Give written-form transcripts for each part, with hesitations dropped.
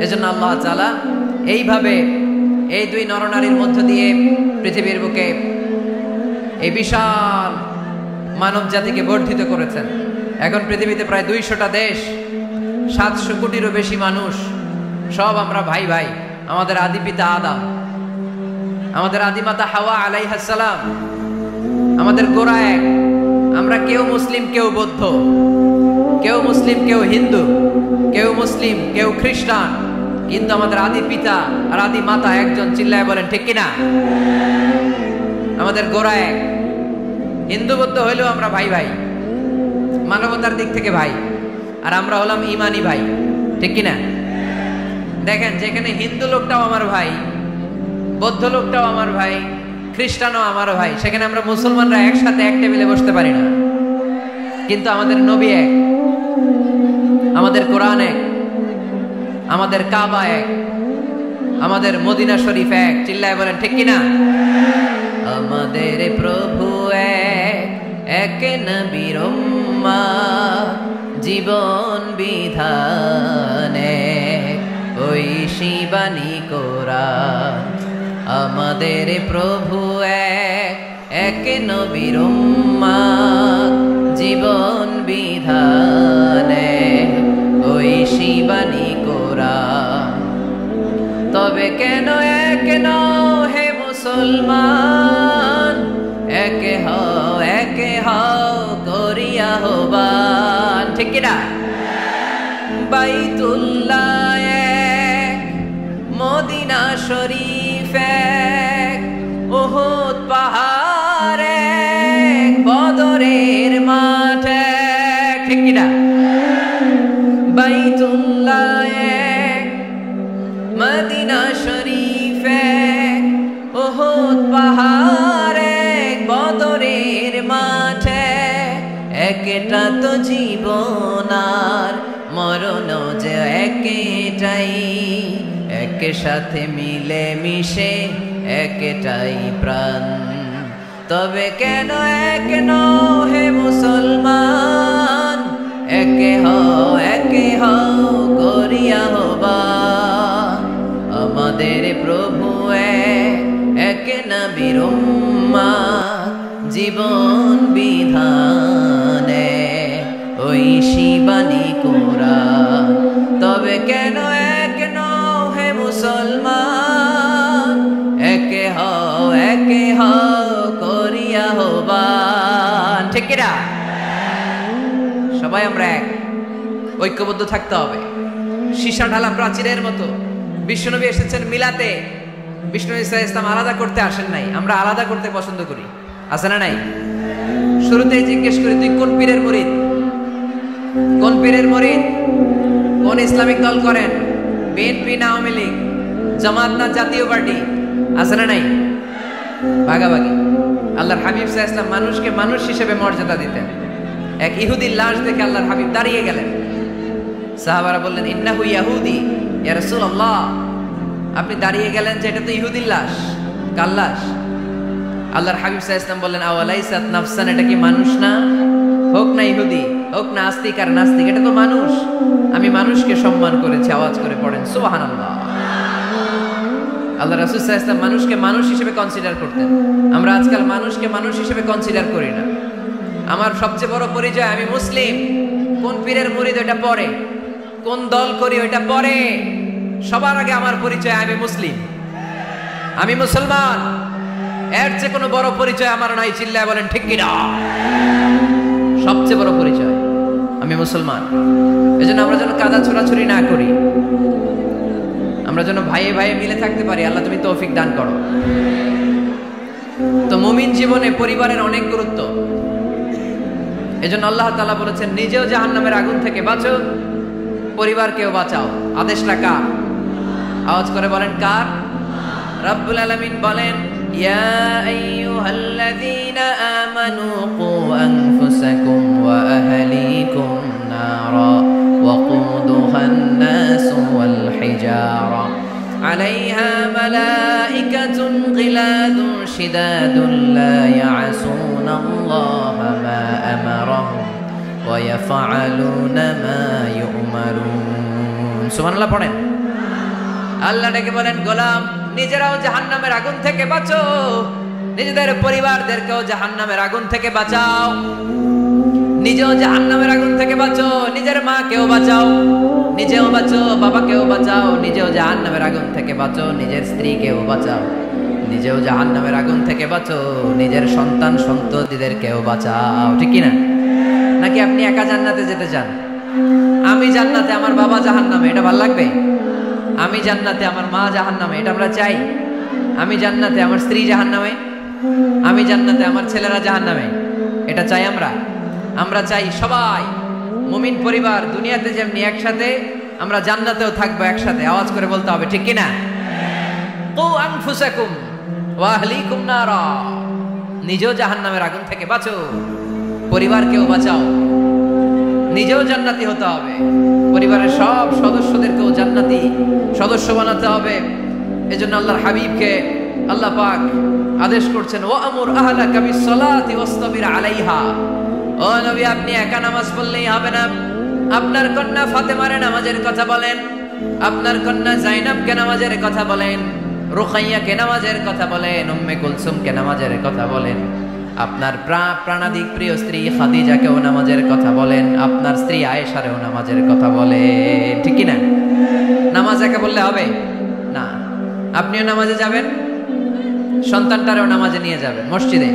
এজন্য আল্লাহ তাআলা এইভাবে এই দুই নরনারীর মধ্য দিয়ে পৃথিবীর বুকে এই বিশাল মানব জাতিকে বর্ধিত করেছেন। এখন পৃথিবীতে প্রায় 200টা দেশ, 700 কোটিরও বেশি মানুষ, সব আমরা ভাই ভাই। আমাদের আদি পিতা আদম, আমাদের আদিমাতা হাওয়া আলাইহিস সালাম, আমাদের গোড়া এক। আমরা কেউ মুসলিম, কেউ বৌদ্ধ, কেউ মুসলিম, কেউ হিন্দু, কেউ মুসলিম, কেউ খ্রিস্টান, কিন্তু আমাদের আদি পিতা আর আদি মাতা একজন। চিল্লায় বলেন ঠিক কিনা? আমাদের গোড়া এক। হিন্দু বৌদ্ধ হইলেও আমরা ভাই ভাই, মানবতার দিক থেকে ভাই। আর আমরা হলাম ইমানি ভাই, ঠিক কিনা? দেখেন, যেখানে হিন্দু লোকটাও আমার ভাই, বৌদ্ধ লোকটাও আমার ভাই, খ্রিস্টানও আমার ভাই, সেখানে আমরা মুসলমানরা একসাথে এক টেবিলে বসতে পারি না। কিন্তু আমাদের নবী এক, আমাদের কোরআন এক, আমাদের কাবা এক, আমাদের মদিনা শরীফ এক। চিল্লায় বলেন ঠিক কিনা? আমাদের প্রভু এক, এক নবীর উম্মাহ, জীবন বিধানে ওই শিবানী কোরআন। আমাদের প্রভু এক, এক নবীর উম্মাহ, জীবন বিধানে ওই শিবানী কোরআন। তবে কেন এক নও হে মুসলমান, একে হও করিয়া হবান। ঠিক কিনা? বাইতুল্লাহ এক, মদিনা শরীফ এক, উহুদ পাহাড় এক, বদরের মাঠ এক। ঠিক কিনা? বাইতুল্লাহ এক, মদিনা শরীফ এক, উহুদ পাহাড় এক, বদরের মাঠ এক। একটা তো জীবন আর মরণ যে একটাই, এক সাথে মিলে মিশে একটাই প্রাণ। তবে কেন এক নও হে মুসলমান, একে হও করিয়া হবান। আমাদের প্রভু এক, এক নবীর উম্মাহ, জীবন বিধানে ওই শিবানী কোরআন। তবে কেন এক নও হে মুসলমান, একে হও করিয়া হবান। ঠিক কিনা? সবাই আমরা এক, ঐক্যবদ্ধ থাকতে হবে। সীসা ঢালা প্রাচীরের মতো বিশ্বনবী এসেছেন মিলাতে। বিষ্ণু ঈসা ইসলাম আলাদা করতে আসেন নাই, আমরা আলাদা করতে পছন্দ করি। আছে না নাই? শুরুতেই জিজ্ঞেস করি, তুই কোন পীরের মুরিদ? কোন পীরের মুরিদ? কোন ইসলামিক দল করেন? বিএনপি না আওয়ামী লীগ, জামাত না জাতীয় পার্টি? আছে না নাই? ভাগাভাগি। আল্লাহর হাবিব সাল্লাল্লাহু আলাইহি ওয়াসাল্লাম মানুষকে মানুষ হিসেবে মর্যাদা দিতেন। এক ইহুদির লাশ দেখে আল্লাহর হাবিব দাঁড়িয়ে গেলেন। সাহাবারা বললেন, ইন্নাহু ইয়াহুদি ইয়া রাসূলুল্লাহ। আপনি দাঁড়িয়ে গেলেন যে এটা তো ইহুদির লাশ, কার লাশ? আল্লাহর হাবিব সাল্লাল্লাহু আলাইহি ওয়াসাল্লাম বললেন, আওয়ালাইসাত নাফসান, এটা কি মানুষ না? হোক না ইহুদি, হোক না আস্তিক আর নাস্তিক, এটা তো মানুষ। আমি মানুষকে সম্মান করেছি। আওয়াজ করে পড়েন সুবহানাল্লাহ। আল্লাহ রাসূল সাল্লাল্লাহু আলাইহি ওয়াসাল্লাম মানুষকে মানুষ হিসেবে কনসিডার করতেন। আমরা আজকাল মানুষকে মানুষ হিসেবে কনসিডার করি না। আমার সবচেয়ে বড় পরিচয় আমি মুসলিম। কোন পীরের মুরিদ ওটা পরে, কোন দল করি ওটা পরে। সবার আগে আমার পরিচয় আমি মুসলিম, আমি মুসলমান। এর চেয়ে কোনো বড় পরিচয় আমার নাই। চিল্লায় বলেন ঠিক কিনা? সবচেয়ে বড় পরিচয় আমি মুসলমান। এজন্য আমরা যেন কাদা ছোড়াছুরি না করি, আমরা যেন ভাইয়ে ভাইয়ে মিলে থাকতে পারি। আল্লাহ তুমি তৌফিক দান করো। তো মুমিন জীবনে পরিবারের অনেক গুরুত্ব। এজন্য আল্লাহ তাআলা বলেছেন, নিজেও জাহান্নামের আগুন থেকে বাঁচো, পরিবারকেও বাঁচাও। আদেশটা কার? আওয়াজ করে বলেন কার? রব্বুল আলামিন বলেন, ইয়া আইয়ুহাল্লাযীনা আমানু কু আনফুসাকুম ওয়া আহলিকুম নারা ওয়াকুদুহান নাসু ওয়াল হিজারা আলাইহা মালাইকাতুন গিলাযুন শিদাদুন লা ইয়াসুনাল্লাহা মা আমারাহুম ওয়া ইয়াফআলুনা মা ইউমারুন। সুবহানাল্লাহ পড়েন। আল্লাহ ডেকে বলেন, গোলাম নিজেরাও জাহান্নামের আগুন থেকে বাঁচো, নিজেদের পরিবারদেরকেও জাহান্নামের আগুন থেকে বাঁচাও, নিজেও জাহান্নামের আগুন থেকে বাঁচো, নিজের মাকেও বাঁচাও, নিজেও বাঁচো, বাবাকেও বাঁচাও, নিজেও জাহান্নামের আগুন থেকে বাঁচো, নিজের স্ত্রীকেও বাঁচাও, নিজেও জাহান্নামের আগুন থেকে বাঁচো, নিজের সন্তান সন্ততিদেরকেও বাঁচাও। ঠিক কি না? নাকি আপনি একা জান্নাতে যেতে চান? আমি জান্নাতে, আমার বাবা জাহান্নামে, এটা ভালো লাগবে? আমি জান্নাতে, আমার মা জাহান্নামে, এটা আমরা চাই? আমি জান্নাতে, আমার স্ত্রী জাহান্নামে, আমি জান্নাতে, আমার ছেলেরা জাহান্নামে, এটা চাই আমরা? আমরা চাই সবাই মুমিন পরিবার দুনিয়াতে যেমনি একসাথে, আমরা জান্নাতেও থাকবো একসাথে। আওয়াজ করে বলতে হবে, ঠিক কি না? কু আনফুসাকুম ওয়া আহলিকুম নারা, নিজেও জাহান্নামের আগুন থেকে বাঁচো, পরিবারকেও বাঁচাও, নিজেও জান্নাতি হতে হবে, পরিবারের সব সদস্যদেরকেও জান্নাতি সদস্য বানাতে হবে। এজন্য আল্লাহর হাবিবকে আল্লাহ পাক আদেশ করছেন, ওয়া আমুর আহলাকা বিসসালাতি ওয়াসতাবির আলাইহা। ও নবী, আপনি একা নামাজ পড়লেই হবে না, আপনার কন্যা ফাতেমার নামাজের কথা বলেন, আপনার কন্যা জাইনাবকে নামাজের কথা বলেন, রুকাইয়াকে নামাজের কথা বলেন, উম্মে কুলসুমকে নামাজের কথা বলেন, আপনার প্রাণাধিক প্রিয় স্ত্রী খাদিজাকেও নামাজের কথা বলেন, আপনার স্ত্রী আয়েশারেও নামাজের কথা বলেন। ঠিক কি না? নামাজ একা বললে হবে না, আপনিও নামাজে যাবেন, সন্তানটারেও নামাজে নিয়ে যাবেন, মসজিদে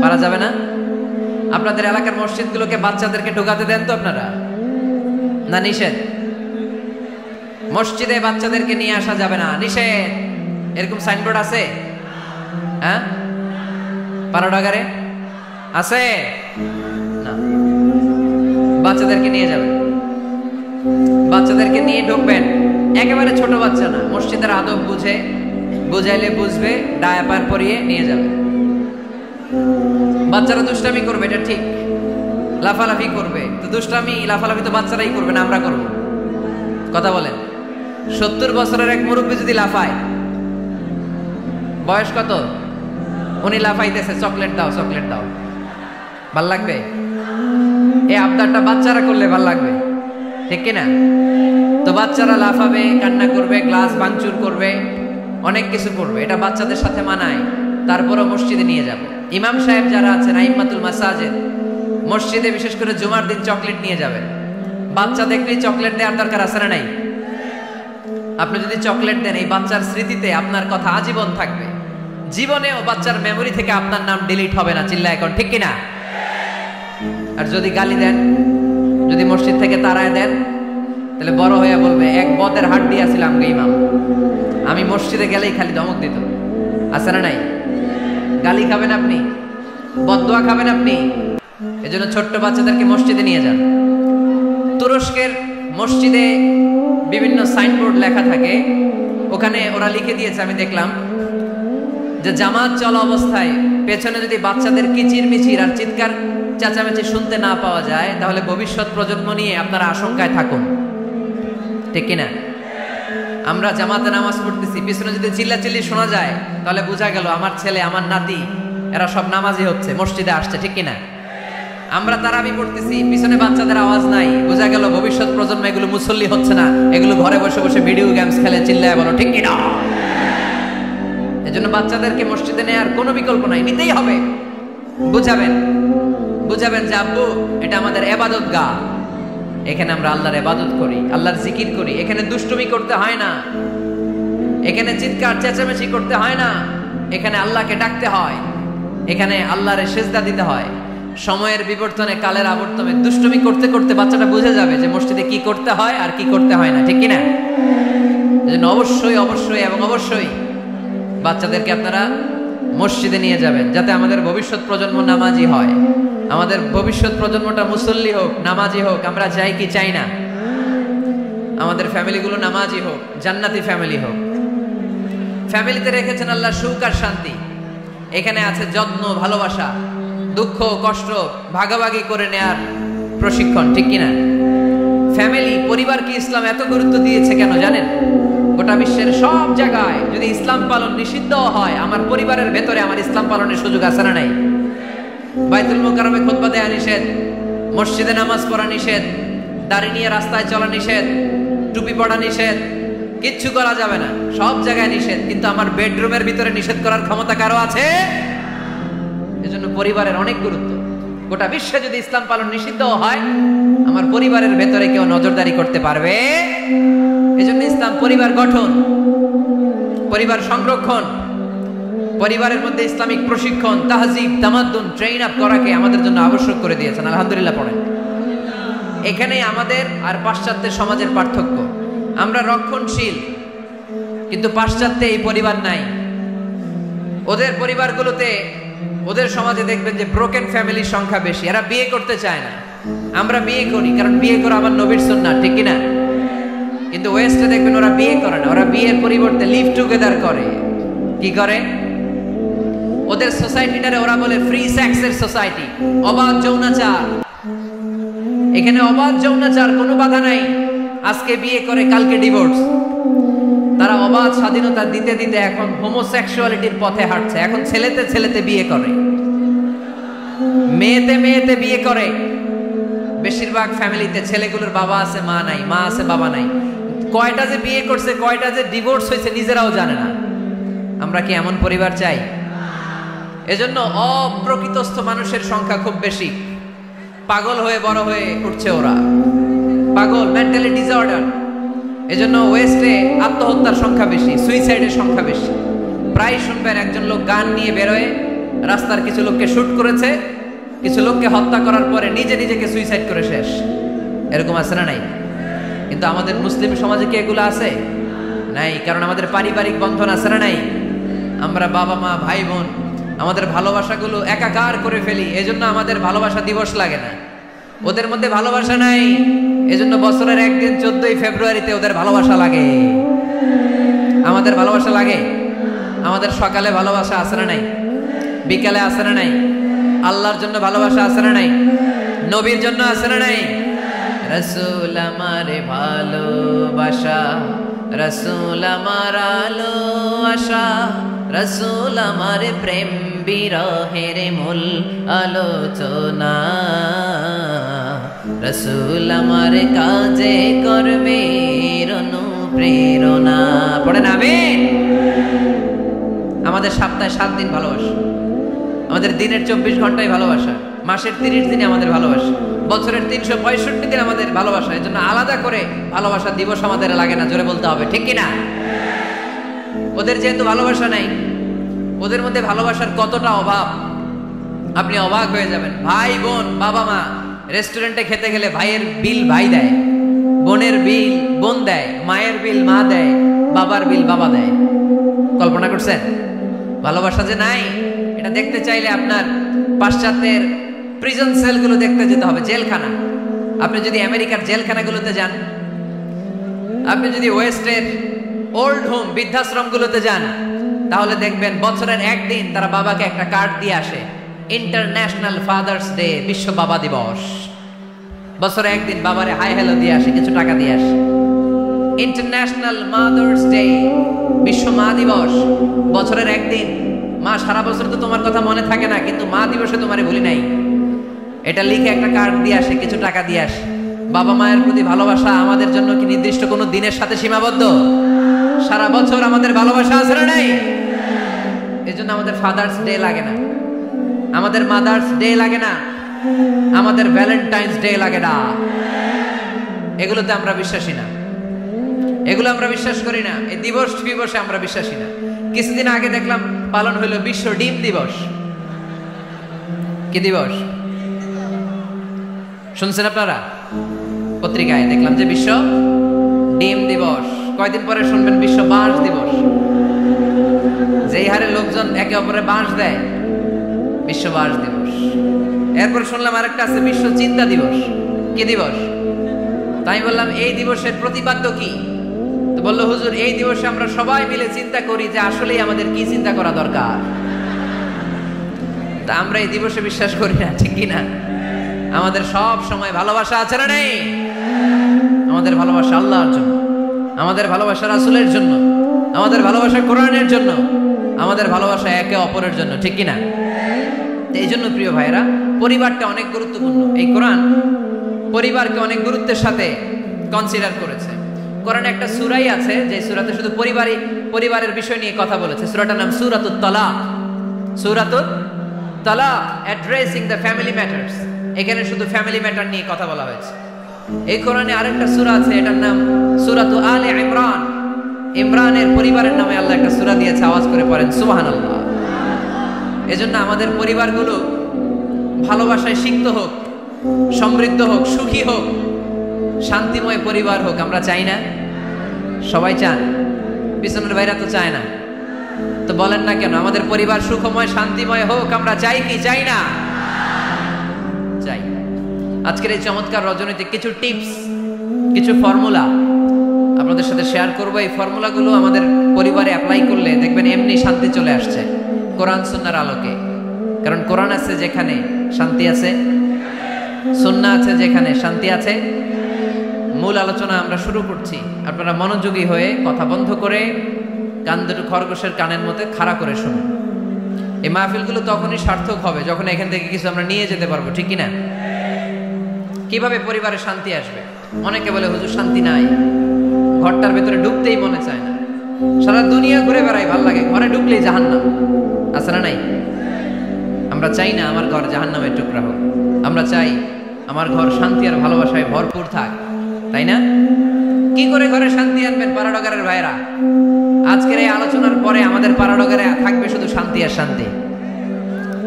পারা যাবে না? আপনাদের এলাকার মসজিদগুলোকে বাচ্চাদেরকে ঢোকাতে দেন তো আপনারা, না নিষেধ? মসজিদে বাচ্চাদেরকে নিয়ে আসা যাবে না, নিষেধ, এরকম সাইনবোর্ড আছে? হ্যাঁ, পারাডাগারে আছে না? বাচ্চাদেরকে নিয়ে যাবেন, বাচ্চাদেরকে নিয়ে ঢুকবেন, একেবারে ছোট বাচ্চা না, মসজিদের আদব বুঝে, বুঝাইলে বুঝবে, ডায়াপার পরিয়ে নিয়ে যাবে। বাচ্চারা দুষ্টামি করবে, এটা ঠিক, লাফালাফি করবে, তো দুষ্টামি লাফালাফি তো বাচ্চারাই করবে না, আমরা করব? কথা বলেন। 70 বছরের এক মুরব্বী যদি লাফায়, বয়স কত, উনি লাফাইতেছে, চকলেট দাও, চকলেট দাও, ভাল লাগবে? এই আবদারটা বাচ্চারা করলে ভাল লাগবে, ঠিক কিনা? তো বাচ্চারা লাফাবে, কান্না করবে, গ্লাস ভাঙচুর করবে, অনেক কিছু করবে, এটা বাচ্চাদের সাথে মানায়। তারপরও মসজিদে নিয়ে যাব। ইমাম সাহেব যারা আছেন, আইম্মাতুল মাসাজিদ, মসজিদে বিশেষ করে জুমার দিন চকলেট নিয়ে যাবেন। বাচ্চা দেখলেই চকলেট দেওয়ার দরকার আছে না নাই? আপনি যদি চকলেট দেন, এই বাচ্চার স্মৃতিতে আপনার কথা আজীবন থাকবে, জীবনেও বাচ্চার মেমোরি থেকে আপনার নাম ডিলিট হবে না। চিল্লা এখন, ঠিক কিনা? আর যদি গালি দেন, যদি মসজিদ থেকে তাড়ায় দেন, তাহলে বড় হয়ে বলবে, এক বদের হাড্ডি আছিলাম গে ইমাম, আমি মসজিদে গেলেই খালি ধমক দিত। আছে না নাই? গালি খাবেন আপনি, বদদোয়া খাবেন আপনি। এজন্য ছোট্ট বাচ্চাদেরকে মসজিদে নিয়ে যান। তুরস্কের মসজিদে বিভিন্ন সাইনবোর্ড লেখা থাকে, ওখানে ওরা লিখে দিয়েছে, আমি দেখলাম, যে জামাত চলা অবস্থায় পেছনে যদি বাচ্চাদের কিচির মিচির আর চিৎকার চেঁচামেচি শুনতে না পাওয়া যায়, তাহলে ভবিষ্যৎ প্রজন্ম নিয়ে আপনারা আশঙ্কায় থাকুন। ঠিক কিনা? আমরা জামাতে নামাজ পড়তেছি, পিছনে যদি চিল্লাচিল্লি শোনা যায়, তাহলে বোঝা গেল আমার ছেলে, আমার নাতি, এরা সব নামাজি হচ্ছে, মসজিদে আসছে। ঠিক কিনা? আমরা তারাবি পড়তেছি, পিছনে বাচ্চাদের আওয়াজ নাই, বোঝা গেল ভবিষ্যৎ প্রজন্ম এগুলো মুসল্লি হচ্ছে না, এগুলো ঘরে বসে বসে ভিডিও গেমস খেলে, চিল্লায় বলো। ঠিক কিনা? এজন্য বাচ্চাদেরকে মসজিদে নেওয়ার কোনো বিকল্প নাই, নিতেই হবে। বুঝাবেন, বুঝাবেন যে আব্বু, এটা আমাদের ইবাদত গাহ, এখানে আমরা আল্লাহর ইবাদত করি, আল্লাহর জিকির করি, এখানে দুষ্টুমি করতে হয় না, এখানে চিৎকার চেঁচামেচি করতে হয় না, এখানে আল্লাহকে ডাকতে হয়, এখানে আল্লাহরে সেজদা দিতে হয়। সময়ের বিবর্তনে, কালের আবর্তনে দুষ্টুমি করতে করতে বাচ্চাটা বুঝে যাবে যে মসজিদে কি করতে হয় আর কি করতে হয় না। ঠিক কিনা? এজন্য অবশ্যই অবশ্যই এবং অবশ্যই বাচ্চাদেরকে আপনারা মসজিদে নিয়ে যাবেন, যাতে আমাদের ভবিষ্যৎ প্রজন্ম নামাজি হয়, আমাদের ভবিষ্যৎ প্রজন্মটা মুসল্লি হোক, নামাজি হোক। আমরা চাই কি চাই না? আমাদের ফ্যামিলিগুলো নামাজি হোক, জান্নাতি ফ্যামিলি হোক। ফ্যামিলিতে রেখেছেন আল্লাহ সুখ আর শান্তি, এখানে আছে যত্ন, ভালোবাসা, দুঃখ কষ্ট ভাগাভাগি করে নেয়ার প্রশিক্ষণ। ঠিক কিনা? ফ্যামিলি, পরিবারকে ইসলাম এত গুরুত্ব দিয়েছে কেন জানেন? গোটা বিশ্বের সব জায়গায় যদি ইসলাম পালন নিষিদ্ধ হয়, আমার পরিবারের ভেতরে আমার ইসলাম পালনের সুযোগ আছে না নাই? বাইতুল মুকাররমে খুতবা দেয়া নিষেধ, মসজিদে নামাজ পড়া নিষেধ, দাড়ি নিয়ে রাস্তায় চলা নিষেধ, টুপি পড়া নিষেধ, কিচ্ছু করা যাবে না, সব জায়গায় নিষেধ, কিন্তু আমার বেডরুমের ভিতরে নিষেধ করার ক্ষমতা কারো আছে? এজন্য পরিবারের অনেক গুরুত্ব। গোটা বিশ্বে যদি ইসলাম পালন নিষিদ্ধ হয়, আমার পরিবারের ভেতরে কেউ নজরদারি করতে পারবে? এজন্য ইসলাম পরিবার গঠন, পরিবার সংরক্ষণ, পরিবারের মধ্যে ইসলামিক প্রশিক্ষণ, তাহজিব, তামাদ্দুন, ট্রেন আপ করাকে আমাদের জন্য আবশ্যক করে দিয়েছেন। আলহামদুলিল্লাহ পড়েন। এখানেই আমাদের আর পাশ্চাত্যের সমাজের পার্থক্য। আমরা রক্ষণশীল, কিন্তু পাশ্চাত্যে এই পরিবার নাই। ওদের পরিবারগুলোতে, ওদের সমাজে দেখবেন যে ব্রোকেন ফ্যামিলির সংখ্যা বেশি, এরা বিয়ে করতে চায় না। আমরা বিয়ে করি, কারণ বিয়ে করা আমার নবীর সুন্নাহ, ঠিক কিনা? কিন্তু ওয়েস্টে দেখবেন ওরা বিয়ে করে না, ওরা বিয়ের পরিবর্তে লিভ টুগেদার করে। কি করে? ওদের সোসাইটিটারে ওরা বলে ফ্রি সেক্সের সোসাইটি, অবাধ যৌনাচার। এখানে অবাধ যৌনাচার, কোনো বাধা নাই। আজকে বিয়ে করে, কালকে ডিভোর্স। তারা অবাধ স্বাধীনতা দিতে দিতে এখন হোমোসেক্সুয়ালিটির পথে হাঁটছে। এখন ছেলেতে ছেলেতে বিয়ে করে, মেয়েতে মেয়েতে বিয়ে করে। বেশিরভাগ ফ্যামিলিতে ছেলেগুলোর বাবা আছে, মা নাই, মা আছে, বাবা নাই। কয়টা যে বিয়ে করছে, কয়টা যে ডিভোর্স হয়েছে নিজেরাও জানে না। আমরা কি এমন পরিবার চাই? এজন্য অপ্রকৃতস্থ মানুষের সংখ্যা খুব বেশি। পাগল হয়ে বড় হয়ে উঠছে ওরা, পাগল, মেন্টালি ডিসঅর্ডার। এজন্য ওয়েস্টে আত্মহত্যার সংখ্যা বেশি, সুইসাইডের সংখ্যা বেশি। প্রায় শুনবেন একজন লোক গান নিয়ে বেরোয়, রাস্তার কিছু লোককে শুট করেছে, কিছু লোককে হত্যা করার পরে নিজে নিজেকে সুইসাইড করে শেষ। এরকম আছে না নাই? কিন্তু আমাদের মুসলিম সমাজে কি এগুলো আছে? নাই। কারণ আমাদের পারিবারিক বন্ধন আছে না নাই? আমরা বাবা মা, ভাই বোন, আমাদের ভালোবাসাগুলো একাকার করে ফেলি। এজন্য আমাদের ভালোবাসা দিবস লাগে না। ওদের মধ্যে ভালোবাসা নাই, এজন্য বছরের একদিন 14ই ফেব্রুয়ারিতে ওদের ভালোবাসা লাগে। আমাদের ভালোবাসা লাগে? আমাদের সকালে ভালোবাসা আছে না নাই? বিকালে আছে না নাই? আল্লাহর জন্য ভালোবাসা আছে না নাই? নবীর জন্য আছে না নাই? রাসূল আমারে ভালোবাসা, রাসূল আমার আলো আশা, রাসূল আমার প্রেম বিরহের মূল আলোচনা, রাসূল আমার কাজে করবে অনুপ্রেরণা। পড়েন আমিন। আমাদের সপ্তাহে 7 দিন ভালোবাসা, আমাদের দিনের 24 ঘন্টায় ভালোবাসা, মাসের 30 দিনে আমাদের ভালোবাসা, বছরের 365 দিন আমাদের ভালোবাসা। এর জন্য আলাদা করে ভালোবাসা দিবস আমাদের লাগে না। জোরে বলতে হবে, ঠিক কিনা? ওদের যেহেতু ভালোবাসা নাই, ওদের মধ্যে ভালোবাসার কতটা অভাব আপনি অবাক হয়ে যাবেন। ভাই বোন, বাবা মা রেস্টুরেন্টে খেতে গেলে ভাইয়ের বিল ভাই দেয়, বোনের বিল বোন দেয়, মায়ের বিল মা দেয়, বাবার বিল বাবা দেয়। কল্পনা করছেন? ভালোবাসা যে নাই, এটা দেখতে চাইলে আপনার পাশ্চাত্যের প্রিজন সেলগুলো দেখতে যেতে হবে, জেলখানা। আপনি যদি আমেরিকার জেলখানাগুলোতে যান, আপনি যদি ওয়েস্টের ওল্ড হোম, বৃদ্ধাশ্রমগুলোতে যান, তাহলে দেখবেন বছরের একদিন তারা বাবাকে একটা কার্ড দিয়ে আসে, ইন্টারন্যাশনাল ফাদার্স ডে, বিশ্ব বাবা দিবস। বছরে একদিন বাবারে হাই হ্যালো দিয়ে আসে, কিছু টাকা দিয়ে আসে। ইন্টারন্যাশনাল মাদার্স ডে, বিশ্ব মা দিবস, বছরের একদিন। মা, সারা বছর তো তোমার কথা মনে থাকে না, কিন্তু মা দিবসে তোমারে ভুলি নাই, এটা লিখে একটা কার্ড দিয়ে আসে, কিছু টাকা দিয়ে আসে। বাবা মায়ের প্রতি ভালোবাসা আমাদের জন্য কি নির্দিষ্ট কোনো দিনের সাথে সীমাবদ্ধ? সারা বছর আমাদের ভালোবাসা আছে না নাই? এজন্য আমাদের ফাদার্স ডে লাগে না, আমাদের মাদার্স ডে লাগে না, আমাদের ভ্যালেন্টাইন্স ডে লাগে না। এগুলোতে আমরা বিশ্বাসী না, এগুলো আমরা বিশ্বাস করি না। এই দিবস দিবসে আমরা বিশ্বাসী না। কিছুদিন আগে দেখলাম পালন হলো বিশ্ব ডিম দিবস। কি দিবস শুনছেন আপনারা? পত্রিকায় দেখলাম যে বিশ্ব ডিম দিবস। কয়দিন পরে শুনবেন বিশ্ব বাঁশ দিবস। যেই হারে লোকজন একে অপরে বাঁশ দেয়, বিশ্ব বাঁশ দিবস। এরপর শুনলাম আরেকটা আছে, বিশ্ব চিন্তা দিবস। কি দিবস? তাই বললাম এই দিবসের প্রতিপাদ্য কি? তো বললো, হুজুর, এই দিবসে আমরা সবাই মিলে চিন্তা করি যে আসলেই আমাদের কি চিন্তা করা দরকার। তা আমরা এই দিবসে বিশ্বাস করি না, ঠিক কিনা? আমাদের সব সময় ভালোবাসা আছে না নেই? আমাদের ভালোবাসা আল্লাহর জন্য, আমাদের ভালোবাসা রাসূলের জন্য, আমাদের ভালোবাসা কোরআনের জন্য, আমাদের ভালোবাসা একে অপরের জন্য, ঠিক কিনা? এই জন্য প্রিয় ভাইরা, পরিবারটা অনেক গুরুত্বপূর্ণ। এই কোরআন পরিবারকে অনেক গুরুত্বের সাথে কনসিডার করেছে। কোরআনে একটা সূরাই আছে যে সূরাতে শুধু পরিবারের বিষয় নিয়ে কথা বলেছে। সূরাটার নাম সূরাতুত তালাক। সূরাতুত তালাক, অ্যাড্রেসিং দ্য ফ্যামিলি ম্যাটার্স। এখানে শুধু ফ্যামিলি ম্যাটার নিয়ে কথা বলা হয়েছে। এই কোরআনে আরেকটা সূরা আছে, এটার নাম সূরাতু আলে ইমরান। ইমরানের পরিবারের নামে আল্লাহ একটা সূরা দিয়েছে, আওয়াজ করে পড়েন সুবহানাল্লাহ। এজন্য আমাদের পরিবারগুলো ভালোবাসায় সিক্ত হোক, সমৃদ্ধ হোক, সুখী হোক, শান্তিময় পরিবার হোক। আমরা চাই না? সবাই চান? পিছনের বাইরা তো চায় না। তো বলেন না কেন? আমাদের পরিবার সুখময় শান্তিময় হোক আমরা চাই কি চাই না? চাই। আজকের এই চমৎকার রজনীতে কিছু টিপস, কিছু ফর্মুলা আপনাদের সাথে শেয়ার করবো। এই ফর্মুলাগুলো আমাদের পরিবারে অ্যাপ্লাই করলে দেখবেন এমনি শান্তি চলে আসছে কোরআন সুন্নাহর আলোকে। কারণ কোরআন আছে যেখানে শান্তি আছে, সুন্নাহ আছে যেখানে শান্তি আছে। মূল আলোচনা আমরা শুরু করছি। আপনারা মনোযোগী হয়ে কথা বন্ধ করে কান দুটো খরগোশের কানের মধ্যে খাড়া করে শুনুন। এই মাহফিলগুলো তখনই সার্থক হবে যখন এখান থেকে কিছু আমরা নিয়ে যেতে পারবো, ঠিক কিনা? কিভাবে পরিবারে শান্তি আসবে? অনেকে বলে হুজুর শান্তি নাই, ঘরটার ভেতরে ঢুকতেই মনে চায় না, সারা দুনিয়া ঘুরে বেড়াই, ভাল লাগে, ঘরে ঢুকলেই জাহান্নাম। আছে না নাই? আমরা চাই না আমার ঘর জাহান্নামের টুকরা হোক। আমরা চাই আমার ঘর শান্তি আর ভালোবাসায় ভরপুর থাক, তাই না? কি করে ঘরে শান্তি আনবেন পাড়াডগারের ভাইরা? আজকের এই আলোচনার পরে আমাদের পাড়াডগারে থাকবে শুধু শান্তি আর শান্তি।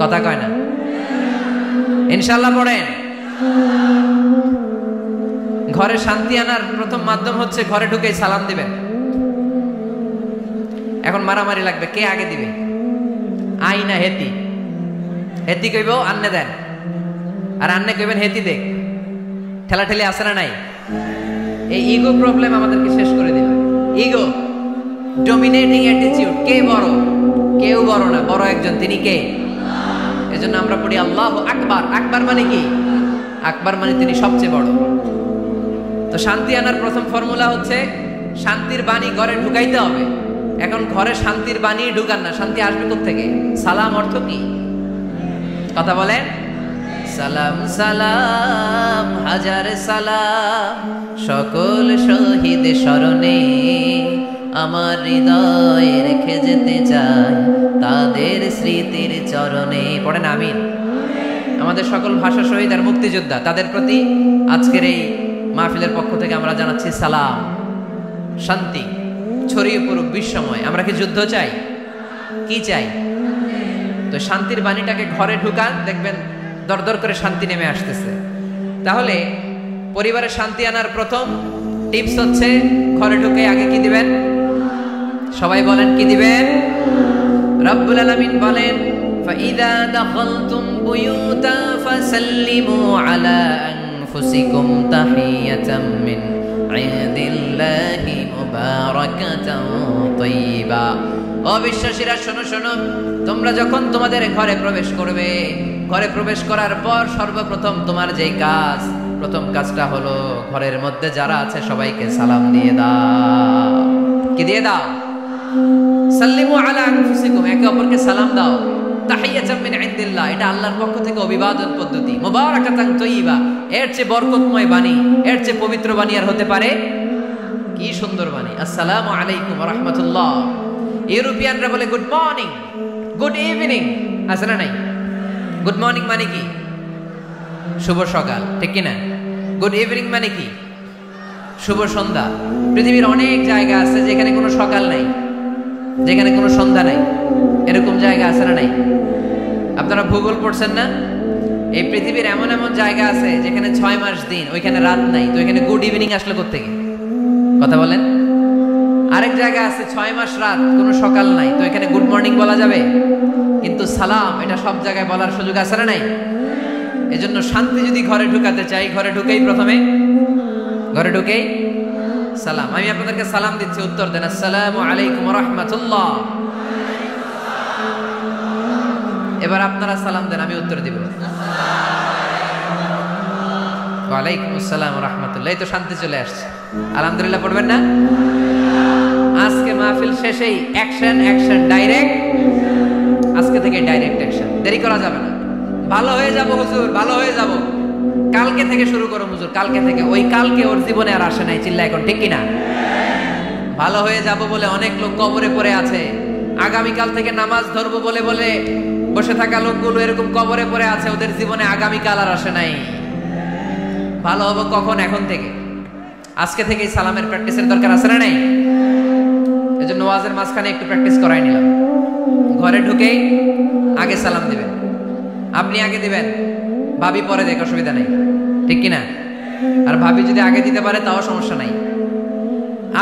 কথা কয় না? ইনশাআল্লাহ পড়েন। ঘরে শান্তি আনার প্রথম মাধ্যম হচ্ছে ঘরে ঢুকেই সালাম দিবেন। এখন মারামারি লাগবে, কে আগে দিবে? আই না হেতি? হেতি কইব আন্নে দেন, আর আন্নে কইবেন হেতি দেখ। ঠেলাঠেলি আছে না নাই? এই ইগো প্রবলেম আমাদেরকে শেষ করে দিবে। Ego, dominating attitude. কে বড়? কেউ বড় না, বড় একজন, তিনি কে? এজন্য আমরা পড়ি আল্লাহু আকবার। আকবার মানে কি? আকবার মানে তিনি সবচেয়ে বড়। তো শান্তি আনার প্রথম ফর্মুলা হচ্ছে শান্তির বাণী ঘরে ঢুকাইতে হবে। এখন ঘরে শান্তির বাণী ঢুকান না, শান্তি আসবে কোত্থেকে? সালাম অর্থ কি? কথা বলেন। সালাম সালাম হাজার সালাম সকল শহীদ স্মরণে, আমার হৃদয়ে রেখে যেতে চাই তাদের স্মৃতির চরণে। পড়েন আমিন। আমাদের সকল ভাষা শহীদ আর মুক্তিযোদ্ধা, তাদের প্রতি আজকের এই মাহফিলের পক্ষ থেকে আমরা জানাচ্ছি সালাম। শান্তি ছড়িয়ে পড়ুক বিশ্বময়। আমরা কি যুদ্ধ চাই? কি চাই? তো শান্তির বাণীটাকে ঘরে ঢুকান, দেখবেন দরদর করে শান্তি নেমে আসতেছে। তাহলে পরিবারে শান্তি আনার প্রথম টিপস হচ্ছে ঘরে ঢুকে আগে কি দিবেন? সবাই বলেন কি দিবেন? রব্বুল আলামিন বলেন ফাইদা দাখালতুম বুয়ুতা ফাসাল্লিমু আলা আনফুসিকুম তাহিয়াতাম মিন ইনদিল্লাহি মুবারাকাতান তাইয়্যিবা। অবিশ্বাসীরা শোনো শোনো, তোমরা যখন তোমাদের ঘরে প্রবেশ করবে, ঘরে প্রবেশ করার পর সর্বপ্রথম তোমার যেই কাজ, প্রথম কাজটা হলো ঘরের মধ্যে যারা আছে সবাইকে সালাম দিয়ে দাও। কি দিয়ে দাও? সাল্লিমু আলা আনফুসিকুম, একে অপরকে সালাম দাও। তাহিয়াতাম মিন ইনদিল্লাহ, এটা আল্লাহর পক্ষ থেকে অভিবাদন পদ্ধতি। মুবারাকাতান তাইয়্যিবা, এর চেয়ে বরকতময় বাণী, এর চেয়ে পবিত্র বাণী আর হতে পারে? কি সুন্দর বাণী! আসসালামু আলাইকুম ওয়া রাহমাতুল্লাহ। ইউরোপিয়ানরা বলে গুড মর্নিং, গুড ইভিনিং, আছে না নাই? গুড মর্নিং মানে কি? শুভ সকাল, ঠিক কিনা? গুড ইভিনিং মানে কি? শুভ সন্ধ্যা। পৃথিবীর অনেক জায়গা আছে যেখানে কোনো সকাল নাই, যেখানে কোনো সন্ধ্যা নাই। এরকম জায়গা আছে না নাই? আপনারা ভূগোল পড়ছেন না? এই পৃথিবীর এমন এমন জায়গা আছে যেখানে 6 মাস দিন, ওইখানে রাত নাই। তো এখানে গুড ইভিনিং আসলে কোত্থেকে? কথা বলেন। আরেক জায়গা আছে 6 মাস রাত, কোনো সকাল নাই। তো এখানে গুড মর্নিং বলা যাবে? কিন্তু সালাম এটা সব জায়গায় বলার সুযোগ আছে না নাই? এজন্য শান্তি যদি ঘরে ঢুকাতে চাই, ঘরে ঢুকেই প্রথমে ঘরে ঢুকেই সালাম। আমি আপনাদেরকে সালাম দিচ্ছি, উত্তর দেন। আসসালামু আলাইকুম ওয়া রাহমাতুল্লাহ। এবার আপনারা সালাম দেন, আমি উত্তর দিব। ওয়া আলাইকুম আসসালাম ওয়া রাহমাতুল্লাহ। এই তো শান্তি চলে আসছে। আলহামদুলিল্লাহ পড়বেন না? আজকে মাহফিল শেষেই অ্যাকশন, অ্যাকশন, ডাইরেক্ট। আজকে থেকে ডাইরেক্ট অ্যাকশন, দেরি করা যাবে না। ভালো হয়ে যাব হুজুর, ভালো হয়ে যাব, কালকে থেকে শুরু করো হুজুর, কালকে থেকে। ওই কালকে ওর জীবনে আর আসে নাই, চিল্লা এখন, ঠিক কিনা? ভালো হয়ে যাব বলে অনেক লোক কবরে পড়ে আছে, আগামীকাল থেকে নামাজ ধরবো বলে বলে বসে থাকা লোকগুলো এরকম কবরে পড়ে আছে, ওদের জীবনে আগামীকাল আর আসে নাই। ভালো হবো কখন? এখন থেকে, আজকে থেকেই সালামের প্র্যাকটিসের দরকার আছে না নাই? এজন্য ওয়াজের মাঝখানে একটু প্র্যাকটিস করাই নিলাম। ঘরে ঢুকেই আগে সালাম দিবেন, আপনি আগে দিবেন, ভাবি পরে দেখ, অসুবিধা নেই, ঠিক কিনা? আর ভাবি যদি আগে দিতে পারে তাও সমস্যা নাই।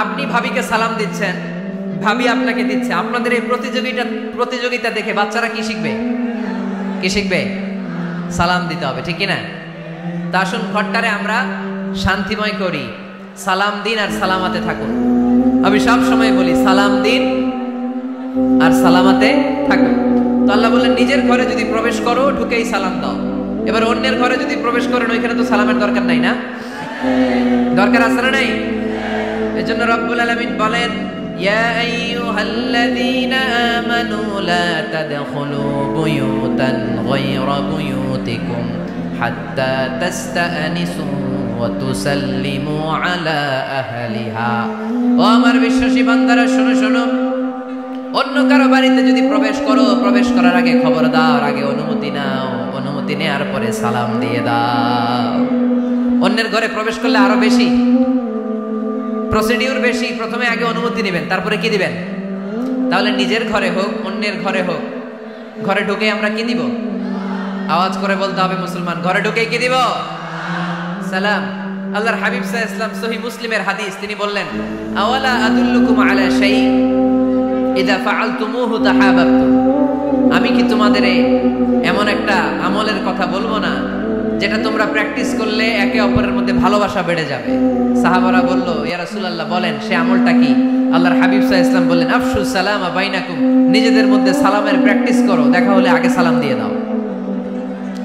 আপনি ভাবিকে সালাম দিচ্ছেন, ভাবি আপনাকে দিচ্ছে। আপনাদের এই প্রতিযোগিতা দেখে বাচ্চারা কি শিখবে? কি শিখবে? সালাম দিতে হবে, ঠিক কিনা? তা আসুন ঘরটারে আমরা শান্তিময় করি, সালাম দিন আর সালামাতে থাকুন। আমি সব সময় বলি সালাম দিন আর সালামাতে থাকুন। তো আল্লাহ বললেন নিজের ঘরে যদি প্রবেশ করো ঢুকেই সালাম দাও। এবার অন্যের ঘরে যদি প্রবেশ করেন ওইখানে তো সালামের দরকার নাই, না? দরকার আছে না নাই? এজন্য রব্বুল আলামিন বলেন ইয়া আইয়ুহাল্লাযীনা আমানু লা তাদখুলু বুয়ুতান গায়রা বুয়ুতিকুম হাত্তা তাস্তানিসু ওয়া তুসাল্লিমু আলা আহলিহা। ও আমার বিশ্বাসী বান্দারা, শোনো শোনো, অন্য কারো বাড়িতে যদি প্রবেশ করো, প্রবেশ করার আগে খবরদার আগে অনুমতি নাও, অনুমতি নেওয়ার পরে সালাম দিয়ে দাও। অন্যের ঘরে প্রবেশ করলে আরো বেশি প্রসিডিউর বেশি, প্রথমে আগে অনুমতি নেবেন, তারপরে কি দিবেন? তাহলে নিজের ঘরে হোক অন্যের ঘরে হোক, ঘরে ঢুকে আমরা কি দিব? আওয়াজ করে বলতে হবে মুসলমান, ঘরে ঢুকে কি দিব? সালাম। আল্লাহর হাবিব সাল্লাল্লাহু আলাইহি ওয়াসাল্লাম সহিহ মুসলিমের হাদিস, তিনি বললেন আওয়ালা আদুল্লুকুম আলা শাই ইযা ফাআলতুমুহু তাহাবাবতুম। আমি কি তোমাদের এমন একটা আমলের কথা বলবো না যেটা তোমরা প্র্যাকটিস করলে একে অপরের মধ্যে ভালোবাসা বেড়ে যাবে? সাহাবারা বলল ইয়া রাসূলুল্লাহ বলেন সে আমলটা কি? আল্লাহর হাবিব সাল্লাল্লাহু আলাইহি ওয়াসাল্লাম বললেন আফশু সালামা বাইনাকুম, নিজেদের মধ্যে সালামের প্র্যাকটিস করো, দেখা হলে আগে সালাম দিয়ে দাও।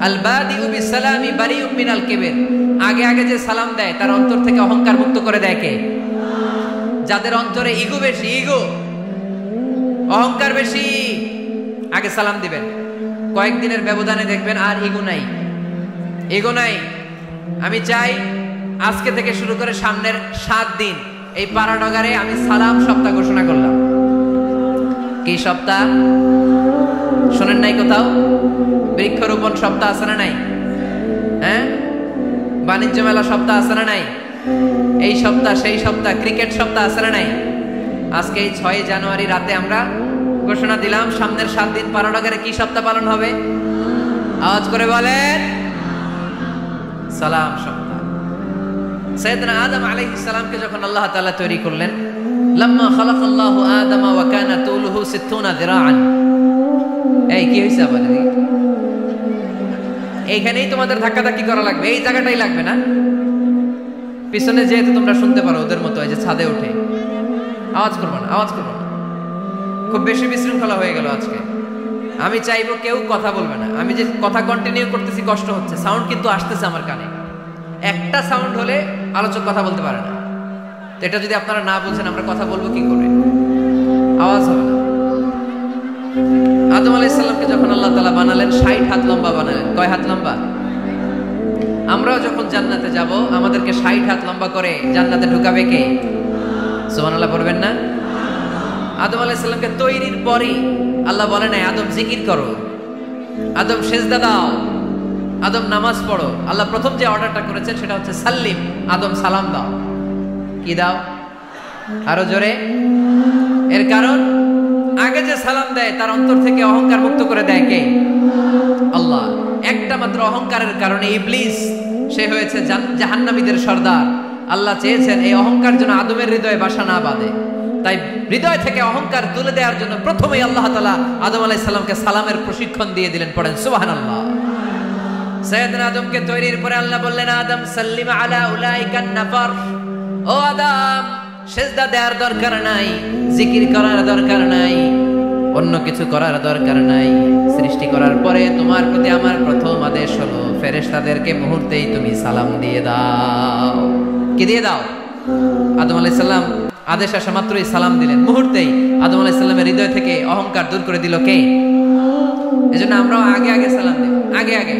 আল বাদিউ বিসালামি বারিউম মিনাল কিবর, আগে আগে যে সালাম দেয় তার অন্তর থেকে অহংকার মুক্ত করে দেয় কে? যাদের অন্তরে ইগো বেশি, ইগো অহংকার বেশি, আগে সালাম দিবেন। কয়েকদিনের ব্যবধানে দেখবেন আর ইগো নাই, ইগো নাই। আমি চাই আজকে থেকে শুরু করে সামনের 7 দিন এই পাড়াডগারে আমি সালাম সপ্তাহ ঘোষণা করলাম। কি সপ্তাহ? শোনেন নাই কোথাও? বৃক্ষরোপণ সপ্তাহ আছে না নাই? হ্যাঁ, বাণিজ্য মেলা সপ্তাহ আছে না নাই? এই সপ্তাহ সেই সপ্তাহ, ক্রিকেট সপ্তাহ আছে না নাই? আজকে এই 6 জানুয়ারি রাতে আমরা ঘোষণা দিলাম সামনের 7 দিন পাড়াডগারে কি সপ্তাহ পালন হবে? আওয়াজ করে বলেন, সালাম সপ্তাহ। সাইয়েদনা আদম আলাইহিস সালামকে যখন আল্লাহ তাআলা তৈরি করলেন, লাম্মা খালাকাল্লাহু আদামা ওয়া কানা তুলুহু 60 যিরাআন। এই কি হইছে আবার? এইখানেই তোমাদের ধাক্কাধাক্কি করা লাগবে, এই জায়গাটাই লাগবে না? পিছনে যেহেতু তোমরা শুনতে পারো ওদের মতো, এই যে ছাদে উঠে আওয়াজ করবো না, আওয়াজ করবো না। খুব বেশি বিশৃঙ্খলা হয়ে গেল আজকে। আমি চাইবো কেউ কথা বলবে না। আমি যে কথা কন্টিনিউ করতেছি কষ্ট হচ্ছে, সাউন্ড কিন্তু আসতেছে আমার কানে। একটা সাউন্ড হলে আলোচক কথা বলতে পারে না। তো এটা যদি আপনারা না বুঝেন আমরা কথা বলবো কি করে? আওয়াজ হবে না। আদম আলাইহিস সালামকে যখন আল্লাহ তাআলা বানালেন 60 হাত লম্বা বানালেন। কয় হাত লম্বা? আমরাও যখন জান্নাতে যাব আমাদেরকে 60 হাত লম্বা করে জান্নাতে ঢুকাবে কে? সুবহানাল্লাহ পড়বেন না? আদম আলাইহিস সালামকে তৈরির পরে আল্লাহ বলে নাই আদম জিকির করো, আদম সেজদা দাও, আদম নামাজ পড়ো। আল্লাহ প্রথম যে অর্ডারটা করেছেন সেটা হচ্ছে সাল্লিম, আদম সালাম দাও। কি দাও? আরো জোরে। এর কারণ আগে যে সালাম দেয় তার অন্তর থেকে অহংকার মুক্ত করে দেয় কে? আল্লাহ। একটা মাত্র অহংকারের কারণে ইবলিস সে হয়েছে জাহান্নামীদের সর্দার। আল্লাহ চেয়েছেন এই অহংকার যেন আদমের হৃদয়ে বাসা না বাঁধে, তাই হৃদয় থেকে অহংকার তুলে দেওয়ার জন্য প্রথমেই আল্লাহ তাআলা আদম আলাইহিস সালামকে সালামের প্রশিক্ষণ দিয়ে দিলেন। পড়েন সুবহানাল্লাহ। সাইয়েদনা আদমকে তৈরির পরে আল্লাহ বললেন আদম সাল্লিম আলা উলাইকান নাফার। ও আদম, সেজদা দেওয়ার দরকার নাই, জিকির করার দরকার নাই, অন্য কিছু করার দরকার নাই। সৃষ্টি করার পরে তোমার প্রতি আমার প্রথম আদেশ হলো ফেরেশতাদেরকে মুহূর্তেই তুমি সালাম দিয়ে দাও। কি দিয়ে দাও? আদম আলাইহিস সালাম আদেশ আসা মাত্রই সালাম দিলেন, মুহূর্তেই আদম আলাইহিস সালামের হৃদয় থেকে অহংকার দূর করে দিল কে? এজন্য আমরাও আগে আগে সালাম দেব, আগে আগে।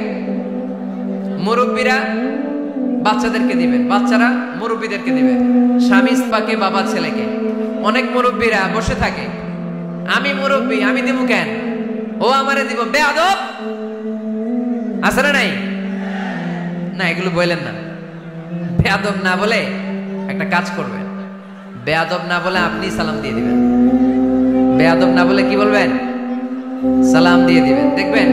মুরব্বীরা বাচ্চাদেরকে দিবেন, বাচ্চারা মুরব্বীদেরকে দিবেন, স্বামী স্ত্রীকে, বাবা ছেলেকে। অনেক মুরব্বীরা বসে থাকে, আমি মুরব্বী, আমি দিব কেন, ও আমারে দিব, বেয়াদব। আছে না নাই? না, এগুলো বললেন না। বেয়াদব না বলে একটা কাজ করবেন, বেয়াদব না বলে আপনি সালাম দিয়ে দিবেন। বেয়াদব না বলে কি বলবেন? সালাম দিয়ে দিবেন। দেখবেন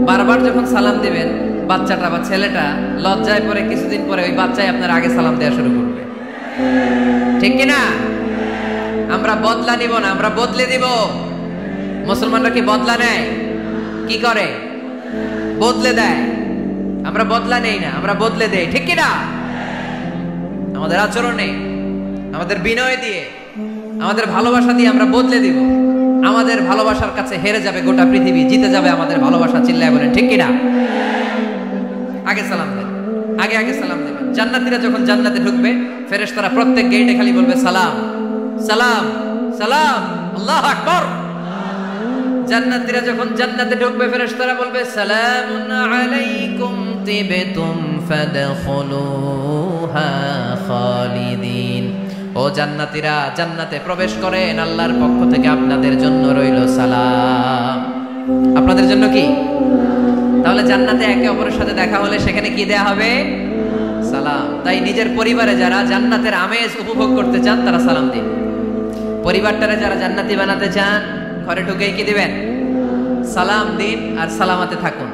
বারবার যখন সালাম দিবেন, বাচ্চাটা বা ছেলেটা লজ্জায় পরে কিছুদিন পরে ওই বাচ্চাই আপনার আগে সালাম দেওয়া শুরু করবে। ঠিক কিনা? আমরা বদলা নিব না, আমরা বদলে দিব। মুসলমানরা কি বদলা নেয়? কি করে? বদলে দেয়। আমরা বদলা নেই না, আমরা বদলে দেই। ঠিক কিনা? আমাদের আচরণে, আমাদের বিনয় দিয়ে, আমাদের ভালোবাসা দিয়ে আমরা বদলে দিব। আমাদের ভালোবাসার কাছে হেরে যাবে গোটা পৃথিবী, জিতে যাবে আমাদের ভালোবাসা। চিল্লায় বলেন ঠিক কিনা? আগে সালাম দেন, আগে আগে সালাম দেবেন। জান্নাতীরা যখন জান্নাতে ঢুকবে, ফেরেশতারা প্রত্যেক গেটে খালি বলবে সালাম সালাম সালাম, আল্লাহু আকবার। জান্নাতীরা যখন জান্নাতে ঢুকবে, ফেরেশতারা বলবে সালামুন আলাইকুম তিবতুম ফাদখুলুহা খালিদিন। ও জান্নাতীরা, জান্নাতে প্রবেশ করেন, আল্লাহর পক্ষ থেকে আপনাদের জন্য রইল সালাম। আপনাদের জন্য কি? তাহলে জান্নাতে একে অপরের সাথে দেখা হলে সেখানে কি দেয়া হবে? সালাম। তাই নিজের পরিবারে যারা জান্নাতের আমেজ উপভোগ করতে চান তারা সালাম দিন। পরিবারটারে যারা জান্নাতি বানাতে চান, ঘরে ঢুকেই কি দিবেন? সালাম দিন আর সালামাতে থাকুন।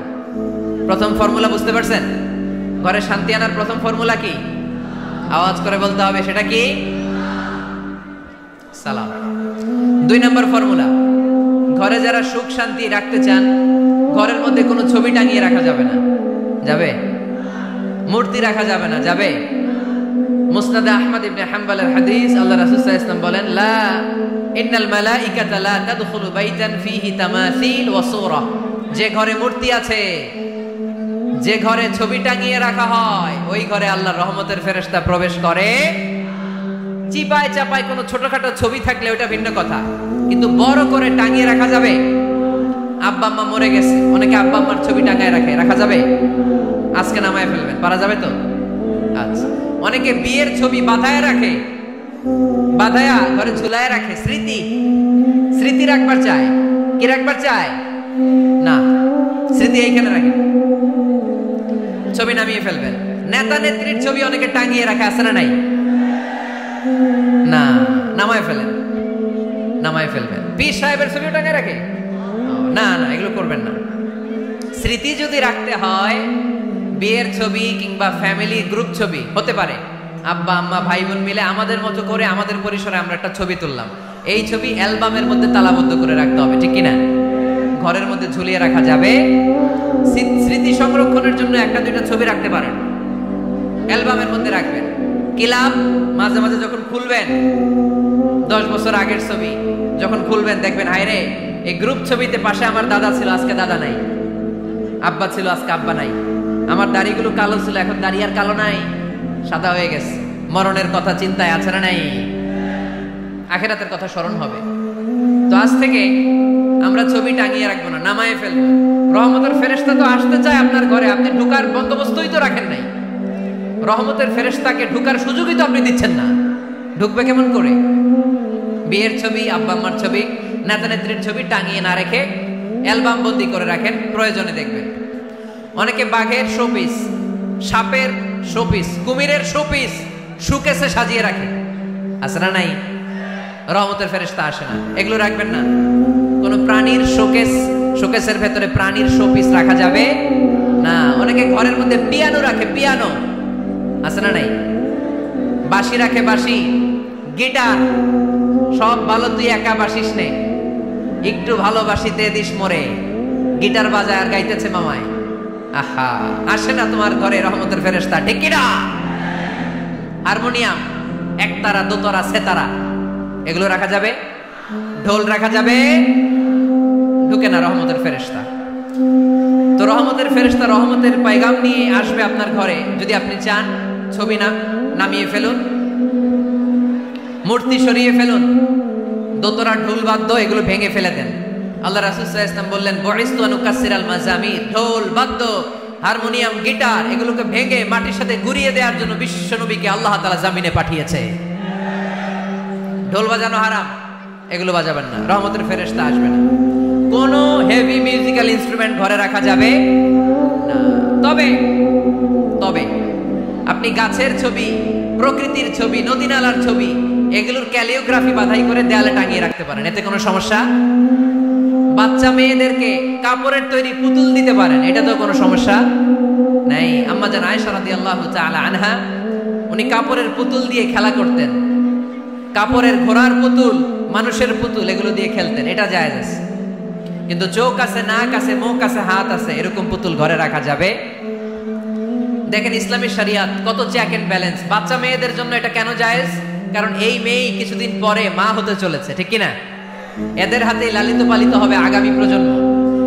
প্রথম ফর্মুলা বুঝতে পারছেন? ঘরে শান্তি আনার প্রথম ফর্মুলা কি? আওয়াজ করে বলতে হবে, সেটা কি? সালাম। 2 নম্বর ফর্মুলা, ঘরে যারা সুখ শান্তি রাখতে চান, ঘরের মধ্যে কোনো ছবি টাঙিয়ে রাখা যাবে না। যাবে? মূর্তি রাখা যাবে না। যাবে? মুসনাদ আহমদ ইবনে হাম্বলের হাদিস, আল্লাহ রাসূল সাল্লাল্লাহু আলাইহি ওয়াসাল্লাম বলেন, লা ইন্নাল মালাইকাতা লা তাদখুলু বাইতান ফীহি তামাসিল ওয়া সূরা। যে ঘরে মূর্তি আছে, যে ঘরে ছবি টাঙিয়ে রাখা হয়, ওই ঘরে আল্লাহর রহমতের ফেরেশতা প্রবেশ করে। চিপায় চাপায় কোনো ছোটখাটো ছবি থাকলে ওটা ভিন্ন কথা, কিন্তু বড় করে টাঙিয়ে রাখা যাবে? আব্বা আম্মা মরে গেছে, অনেকে আব্বা আম্মার ছবি টাঙায় রাখে, রাখা যাবে? আজকে নামায় ফেলবেন, পারা যাবে তো? আচ্ছা। অনেকে বিয়ের ছবি বাঁধায় রাখে, বাঁধায়া ঘরে ঝুলায় রাখে, স্মৃতি স্মৃতি রাখবার চায়। কি রাখবার চায়? না, স্মৃতি এইখানে রাখে, ছবি নামিয়ে ফেলবেন। নেতা নেত্রীর ছবি অনেকে টাঙিয়ে রাখে, আছে না নাই? না, নামায় ফেলেন, নামায় ফেলবেন। পীর সাহেবের ছবিও টাঙিয়ে রাখে? না না, এগুলো করবেন না। স্মৃতি যদি রাখতে হয়, বিয়ের ছবি কিংবা ফ্যামিলি গ্রুপ ছবি হতে পারে, আব্বা আম্মা ভাই বোন মিলে আমাদের মতো করে আমাদের পরিসরে আমরা একটা ছবি তুললাম, এই ছবি অ্যালবামের মধ্যে তালাবদ্ধ করে রাখতে হবে। ঠিক কিনা? ঘরের মধ্যে ঝুলিয়ে রাখা যাবে। স্মৃতি সংরক্ষণের জন্য 1-2টা ছবি রাখতে পারেন, অ্যালবামের মধ্যে রাখবেন। ক্লাব মাঝে মাঝে যখন খুলবেন, 10 বছর আগের ছবি যখন খুলবেন, দেখবেন হায়রে এই গ্রুপ ছবিতে পাশে আমার দাদা ছিল, আজকে দাদা নাই, আব্বা ছিল, আজকে আব্বা নাই, আমার দাড়িগুলো কালো ছিল, এখন দাড়ি আর কালো নাই, সাদা হয়ে গেছে। মরণের কথা চিন্তায় আছে না নাই? আখিরাতের কথা স্মরণ হবে। তো আজ থেকে আমরা ছবি টাঙিয়ে রাখবো না, নামায়ে ফেলবো। রহমতের ফেরেশতা তো আসতে চায় আপনার ঘরে, আপনি ঢুকার বন্দোবস্তই তো রাখেন নাই। রহমতের ফেরেশতাকে ঢুকার সুযোগই তো আপনি দিচ্ছেন না। ঢুকবে কেমন করে? বিয়ের ছবি, আব্বা আম্মার ছবি, নেতা নেত্রীর ছবি টাঙিয়ে না রেখে অ্যালবাম বন্দি করে রাখেন, প্রয়োজনে দেখবেন। অনেকে বাঘের শোপিস, সাপের শোপিস, কুমিরের শোপিস শোকেসে সাজিয়ে রাখে, আছে না নাই? রহমতের ফেরেশতা আসে না, এগুলো রাখবেন না। কোন প্রাণীর শোকেস, শোকেসের ভেতরে প্রাণীর শোপিস রাখা যাবে না। অনেকে ঘরের মধ্যে পিয়ানো রাখে, পিয়ানো, আছে না নাই? বাঁশি রাখে, বাঁশি, গিটার, সব ভালো, তুই একা বাসিস নে, একটু ভালোবাসিতে দিস মরে, গিটার বাজায় আর গাইতেছে মামায়। আহা, আসে না তোমার ঘরে রহমতের ফেরেশতা? ঠিক কিনা? হারমোনিয়াম, একতারা, দোতারা, সেতারা, এগুলো রাখা যাবে? ঢোল রাখা যাবে? ঢুকে না রহমতের ফেরেশতা। তো রহমতের ফেরেশতা রহমতের পয়গাম নিয়ে আসবে আপনার ঘরে। যদি আপনি চান, ছবি নামিয়ে ফেলুন, মূর্তি সরিয়ে ফেলুন, দোতরা, ঢোল বাদ্য এগুলো ভেঙে ফেলে দেন। আল্লাহ রাসূল সাল্লাল্লাহু আলাইহি ওয়াসাল্লাম বললেন, বুইসতু আন উকাসসিরাল মাযামির, ঢোল বাদ্য, হারমোনিয়াম, গিটার এগুলোকে ভেঙে মাটির সাথে গুঁড়িয়ে দেওয়ার জন্য বিশ্ব নবীকে আল্লাহ তাআলা জমিনে পাঠিয়েছে। ঢোল বাজানো হারাম, এগুলো বাজাবেন না, রহমতের ফেরেশতা আসবে না। কোনো হেভি মিউজিক্যাল ইনস্ট্রুমেন্ট ঘরে রাখা যাবে না। তবে তবে আপনি গাছের ছবি, প্রকৃতির ছবি, নদী নালার ছবি, এগুলোর ক্যালিওগ্রাফি বাধাই করে দেয়ালে টাঙিয়ে রাখতে পারেন, এতে কোনো সমস্যা। বাচ্চা মেয়েদেরকে কাপড়ের তৈরি পুতুল দিতে পারেন, এটা তো কোনো সমস্যা নাই। আম্মা জান আয়েশা রাদিয়াল্লাহু তাআলা আনহা, উনি কাপড়ের পুতুল দিয়ে খেলা করতেন, কাপড়ের ঘোড়ার পুতুল, মানুষের পুতুল, এগুলো দিয়ে খেলতেন, এটা জায়েজ আছে। কিন্তু চোখ আছে, নাক আছে, মুখ আছে, হাত আছে, এরকম পুতুল ঘরে রাখা যাবে? দেখেন ইসলামী শরিয়াত কত চেক এন্ড ব্যালেন্স। বাচ্চা মেয়েদের জন্য এটা কেন জায়েজ? কারণ এই মেয়ে কিছুদিন পরে মা হতে চলেছে, ঠিক কিনা? এদের হাতে লালিত পালিত হবে আগামী প্রজন্ম।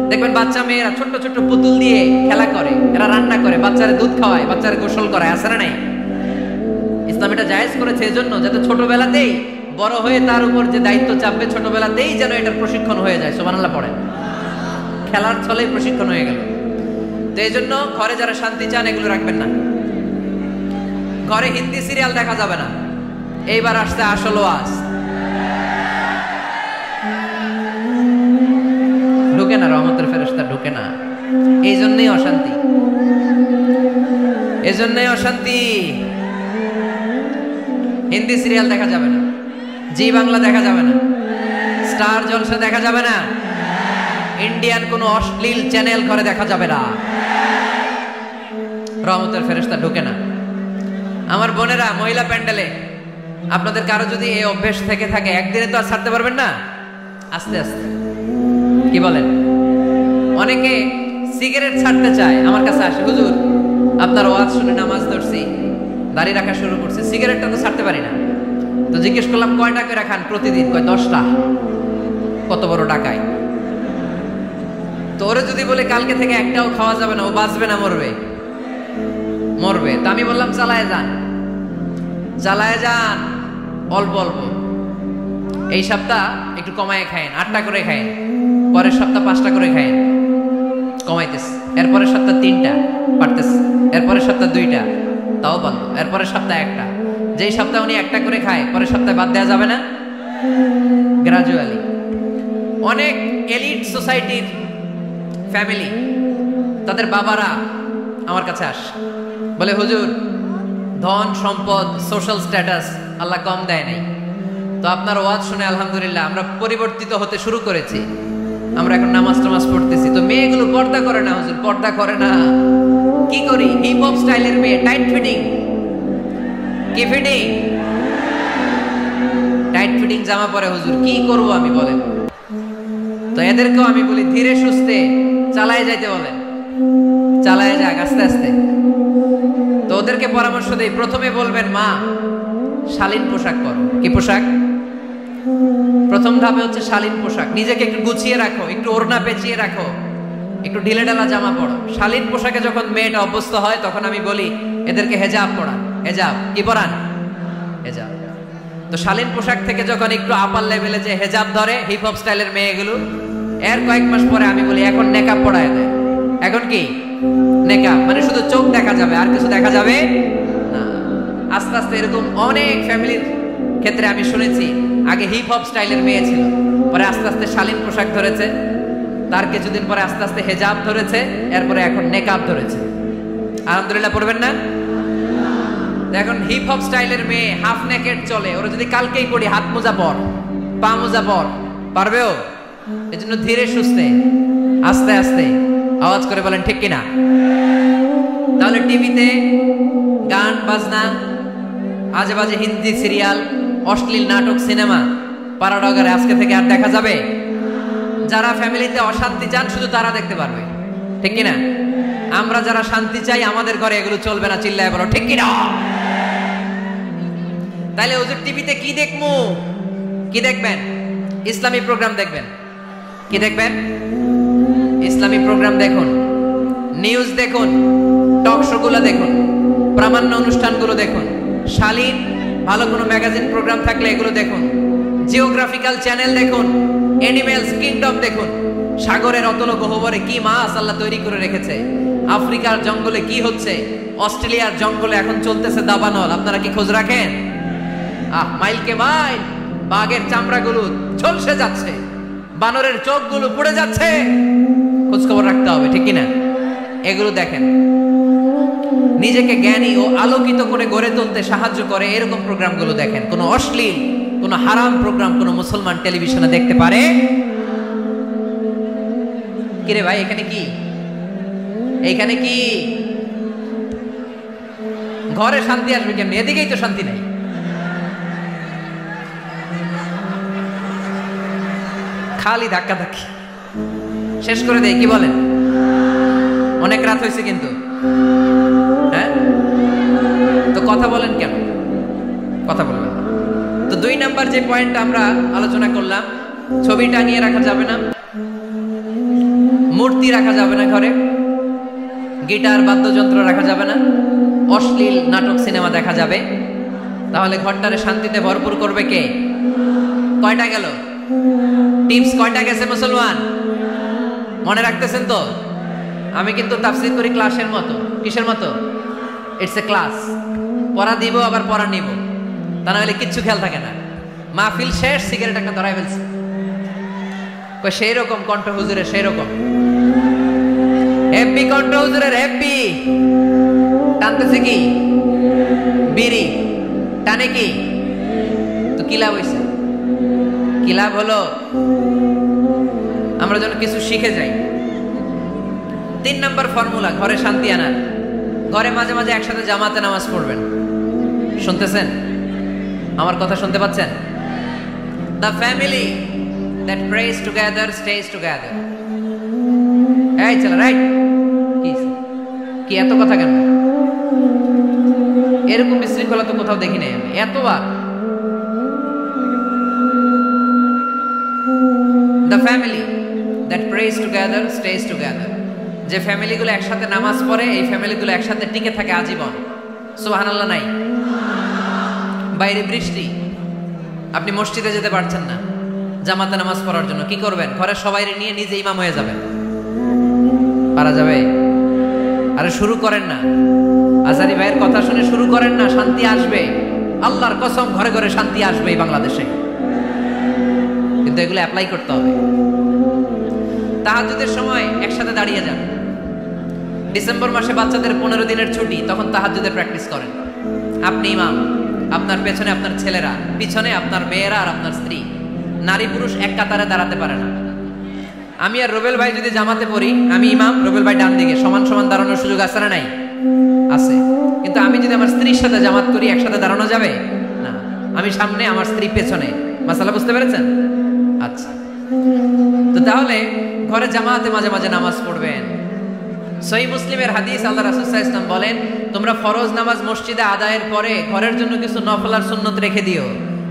দেখবেন বাচ্চা মেয়েরা ছোট্ট ছোট্ট পুতুল দিয়ে খেলা করে, এরা রান্না করে, বাচ্চারা দুধ খাওয়ায়, বাচ্চারা গোসল করায়, আছে না নাই? ইসলাম এটা জায়েজ করেছে এজন্য যাতে ছোটবেলাতেই, বড় হয়ে তার উপর যে দায়িত্ব চাপবে ছোটবেলাতেই যেন এটার প্রশিক্ষণ হয়ে যায়। সুবহানাল্লাহ পড়েন। খেলার ছলেই প্রশিক্ষণ হয়ে গেল। তো এই জন্য ঘরে যারা শান্তি চান এগুলো রাখবেন না। ঘরে হিন্দি সিরিয়াল দেখা যাবে না। এইবার আসছে আসল ওয়াজ। ঢুকে না, রহমতের ফেরেশতা ঢুকে না। এই জন্যই অশান্তি, এই জন্যই অশান্তি। হিন্দি সিরিয়াল দেখা যাবে না, জি বাংলা দেখা যাবে না, স্টার জলসা দেখা যাবে না, ইন্ডিয়ান কোনো অশ্লীল চ্যানেল ঘরে দেখা যাবে না। রহমতের ফেরেশতা ঢুকে না। আমার বোনেরা, মহিলা প্যান্ডেলে আপনাদের কারো যদি এই অভ্যেস থেকে থাকে, একদিনে তো আর ছাড়তে পারবেন না, আস্তে আস্তে। কি বলেন? অনেকে সিগারেট ছাড়তে চায়, আমার কাছে আসে, হুজুর আপনার ওয়াজ শুনে নামাজ ধরছি, দাড়ি রাখা শুরু করছি, সিগারেটটা তো ছাড়তে পারি না। তো জিজ্ঞেস করলাম কয়টা করে খান প্রতিদিন? কয় 10টা। কত বড় টাকায়। তো ওরে যদি বলে কালকে থেকে একটাও খাওয়া যাবে না, ও বাঁচবে না মরবে? মরবে। তো আমি বললাম চালায় যান, চালায় যান, অল্প অল্প। এই সপ্তাহ একটু কমায় খায়েন, 8টা করে খায়েন, পরের সপ্তাহ 5টা করে খায়েন, কমাইতেছে। এরপরের সপ্তাহ 3টা, পারতেছে। এরপরের সপ্তাহ 2টা, তাও পারলো। এরপরের সপ্তাহ 1টা। যেই সপ্তাহ উনি 1টা করে খায়, পরের সপ্তাহে বাদ দেওয়া যাবে না? গ্রাজুয়ালি। অনেক এলিট সোসাইটির ফ্যামিলি, তাদের বাবারা আমার কাছে আসে, বলে হুজুর ধন সম্পদ, সোশ্যাল স্ট্যাটাস আল্লাহ কম দেয় নাই, তো আপনার ওয়াজ শুনে আলহামদুলিল্লাহ আমরা পরিবর্তিত হতে শুরু করেছি, আমরা এখন নামাজ টামাজ পড়তেছি। তো মেয়েগুলো পর্দা করে না হুজুর, পর্দা করে না। কি করি? হিপ হপ স্টাইলের মেয়ে, টাইট ফিটিং। কি ফিটিং? টাইট ফিটিং জামা পরে হুজুর, কি করব আমি বলেন? তো এদেরকেও আমি বলি ধীরে সুস্থে চালায় যাইতে বলেন, চালায় যাক আস্তে আস্তে। তো ওদেরকে পরামর্শ দেই, প্রথমে বলবেন মা শালীন পোশাক পরো। কি পোশাক? প্রথম ধাপে হচ্ছে শালীন পোশাক। নিজেকে একটু গুছিয়ে রাখো, একটু ওড়না পেঁচিয়ে রাখো, একটু ঢিলেঢালা জামা পরো। শালীন পোশাকে যখন মেয়েটা অভ্যস্ত হয় তখন আমি বলি এদেরকে হেজাব পরান। হেজাব কি পরান? হেজাব। তো শালীন পোশাক থেকে যখন একটু আপার লেভেলে যে হেজাব ধরে হিপ হপ স্টাইলের মেয়েগুলো, এর কয়েক মাস পরে আমি বলি এখন নেকাব পরায় দেয়। এখন কি নেকাব? মানে শুধু চোখ দেখা যাবে, আর কিছু দেখা যাবে না। আস্তে আস্তে এরকম অনেক ফ্যামিলির ক্ষেত্রে আমি শুনেছি, আগে হিপ হপ স্টাইলের মেয়ে ছিল, পরে আস্তে আস্তে শালীন পোশাক ধরেছে, তার কিছুদিন পরে আস্তে আস্তে হেজাব ধরেছে, এরপরে এখন নেকাব ধরেছে। আলহামদুলিল্লাহ পড়বেন না? এখন হিপ হপ স্টাইলের মেয়ে হাফ নেকেড চলে, ওরা যদি কালকেই পড়ি হাত মোজা পর, পা মোজা পর, পারবেও? এজন্য ধীরে সুস্থে আস্তে আস্তে আওয়াজ করে বলেন ঠিক কিনা? তাহলে টিভিতে গান বাজনা, আজে বাজে হিন্দি সিরিয়াল, অশ্লীল নাটক, সিনেমা পাড়াডগারে আজকে থেকে আর দেখা যাবে? যারা ফ্যামিলিতে অশান্তি চান শুধু তারা দেখতে পারবে, ঠিক কিনা? আমরা যারা শান্তি চাই আমাদের ঘরে এগুলো চলবে না, চিল্লায় বলো ঠিক কিনা? তাহলে হুজুর টিভিতে কি দেখবো? কি দেখবেন? ইসলামী প্রোগ্রাম দেখবেন। কি দেখবেন? ইসলামী প্রোগ্রাম দেখুন, নিউজ দেখুন, টক শো গুলো দেখুন, প্রামাণ্য অনুষ্ঠানগুলো দেখুন, শালীন ভালো কোনো ম্যাগাজিন প্রোগ্রাম থাকলে এগুলো দেখুন, জিওগ্রাফিক্যাল চ্যানেল দেখুন, অ্যানিমেলস কিংডম দেখুন, সাগরের অতল গহ্বরে কি মাছ আল্লাহ তৈরি করে রেখেছে, আফ্রিকার জঙ্গলে কি হচ্ছে, অস্ট্রেলিয়ার জঙ্গলে এখন চলতেছে দাবানল, আপনারা কি খোঁজ রাখেন? মাইলকে মাইল বাঘের চামড়াগুলো ঝলসে যাচ্ছে, বানরের চোখগুলো পুড়ে যাচ্ছে। খোঁজ খবর রাখতে হবে, ঠিক কিনা? এগুলো দেখেন। নিজেকে জ্ঞানী ও আলোকিত করে গড়ে তুলতে সাহায্য করে এরকম প্রোগ্রামগুলো দেখেন। কোনো অশ্লীল, কোনো হারাম প্রোগ্রাম কোনো মুসলমান টেলিভিশনে দেখতে পারে? কিরে ভাই, এখানে কি? এইখানে কি? ঘরে শান্তি আসবে কেমনি? এদিকেই তো শান্তি নাই। খালি ধাক্কা ধাক্কি, শেষ করে দেয়। কি বলেন? অনেক রাত হয়েছে কিন্তু, হ্যাঁ? তো কথা বলেন কেন? কথা বলবেন। তো 2 নাম্বার যে পয়েন্ট আমরা আলোচনা করলাম, ছবি টাঙিয়ে রাখা যাবে না, মূর্তি রাখা যাবে না ঘরে, গিটার বাদ্যযন্ত্র রাখা যাবে না, অশ্লীল নাটক সিনেমা দেখা যাবে। তাহলে ঘরটারে শান্তিতে ভরপুর করবে কে? কয়টা গেল? টিপস কয়টা গেছে মুসলমান? মনে রাখতেছেন তো? আমি কিন্তু তাফসীর করি ক্লাসের মতো। কিসের মতো? It's a class. পড়া দিব আবার পড়া নিব, তা না হলে কিচ্ছু খেয়াল থাকে না। মাহফিল শেষ, সিগারেট একটা ধরাই ফেলছে। সেই রকম কণ্ঠ হুজুরের, সেই রকম হ্যাপি কণ্ঠ হুজুরের, হ্যাপি। টানতেছে কি? বিড়ি। টানে কি? তো কি লাভ হয়েছে? কি লাভ হলো? আমরা যেন কিছু শিখে যাই। 3 নাম্বার ফর্মুলা ঘরে শান্তি আনার, ঘরে মাঝে মাঝে একসাথে জামাতে নামাজ পড়বেন। শুনতেছেন? আমার কথা শুনতে পাচ্ছেন? The family that prays together stays together. এই চলো, রাইট? কি এত কথা কেন? এরকম বিশৃঙ্খলা তো কোথাও দেখি নাই আমি এতবার। The family that prays together stays together. যে ফ্যামিলিগুলো একসাথে নামাজ পড়ে, এই ফ্যামিলিগুলো একসাথে টিকে থাকে আজীবন। সুবহানাল্লাহ নাই? বাইরে বৃষ্টি, আপনি মসজিদে যেতে পারছেন না জামাতে নামাজ পড়ার জন্য, কি করবেন? ঘরে সবাই নিয়ে নিজে ইমাম হয়ে যাবেন। পারা যাবে? আরে শুরু করেন না, আজারি ভাইয়ের কথা শুনে শুরু করেন না, শান্তি আসবে। আল্লাহর কসম, ঘরে ঘরে শান্তি আসবে এই বাংলাদেশে। কিন্তু এগুলো অ্যাপ্লাই করতে হবে। তাহাজ্জুদের সময় একসাথে দাঁড়িয়ে যান। ডিসেম্বর মাসে বাচ্চাদের 15 দিনের ছুটি, তখন তাহাজ্জুদের প্র্যাকটিস করেন। আপনি ইমাম, আপনার পেছনে আপনার ছেলেরা, পিছনে আপনার মেয়েরা আর আপনার স্ত্রী। নারী পুরুষ এক কাতারে দাঁড়াতে পারে না। আমি আর রুবেল ভাই যদি জামাতে পড়ি, আমি ইমাম, রুবেল ভাই ডান দিকে, সমান সমান দাঁড়ানোর সুযোগ আছে না নাই? আছে। কিন্তু আমি যদি আমার স্ত্রীর সাথে জামাত করি, একসাথে দাঁড়ানো যাবে না। আমি সামনে, আমার স্ত্রী পেছনে। মাসালা বুঝতে পেরেছেন? আচ্ছা, তো তাহলে ঘরে জামাতে মাঝে মাঝে নামাজ পড়বেন। সহিহ মুসলিমের হাদিস, আল্লাহ রাসূল সাল্লাল্লাহু আলাইহি ওয়াসাল্লাম বলেন, তোমরা ফরজ নামাজ মসজিদে আদায়ের পরে ঘরের জন্য কিছু নফল আর সুন্নত রেখে দিও,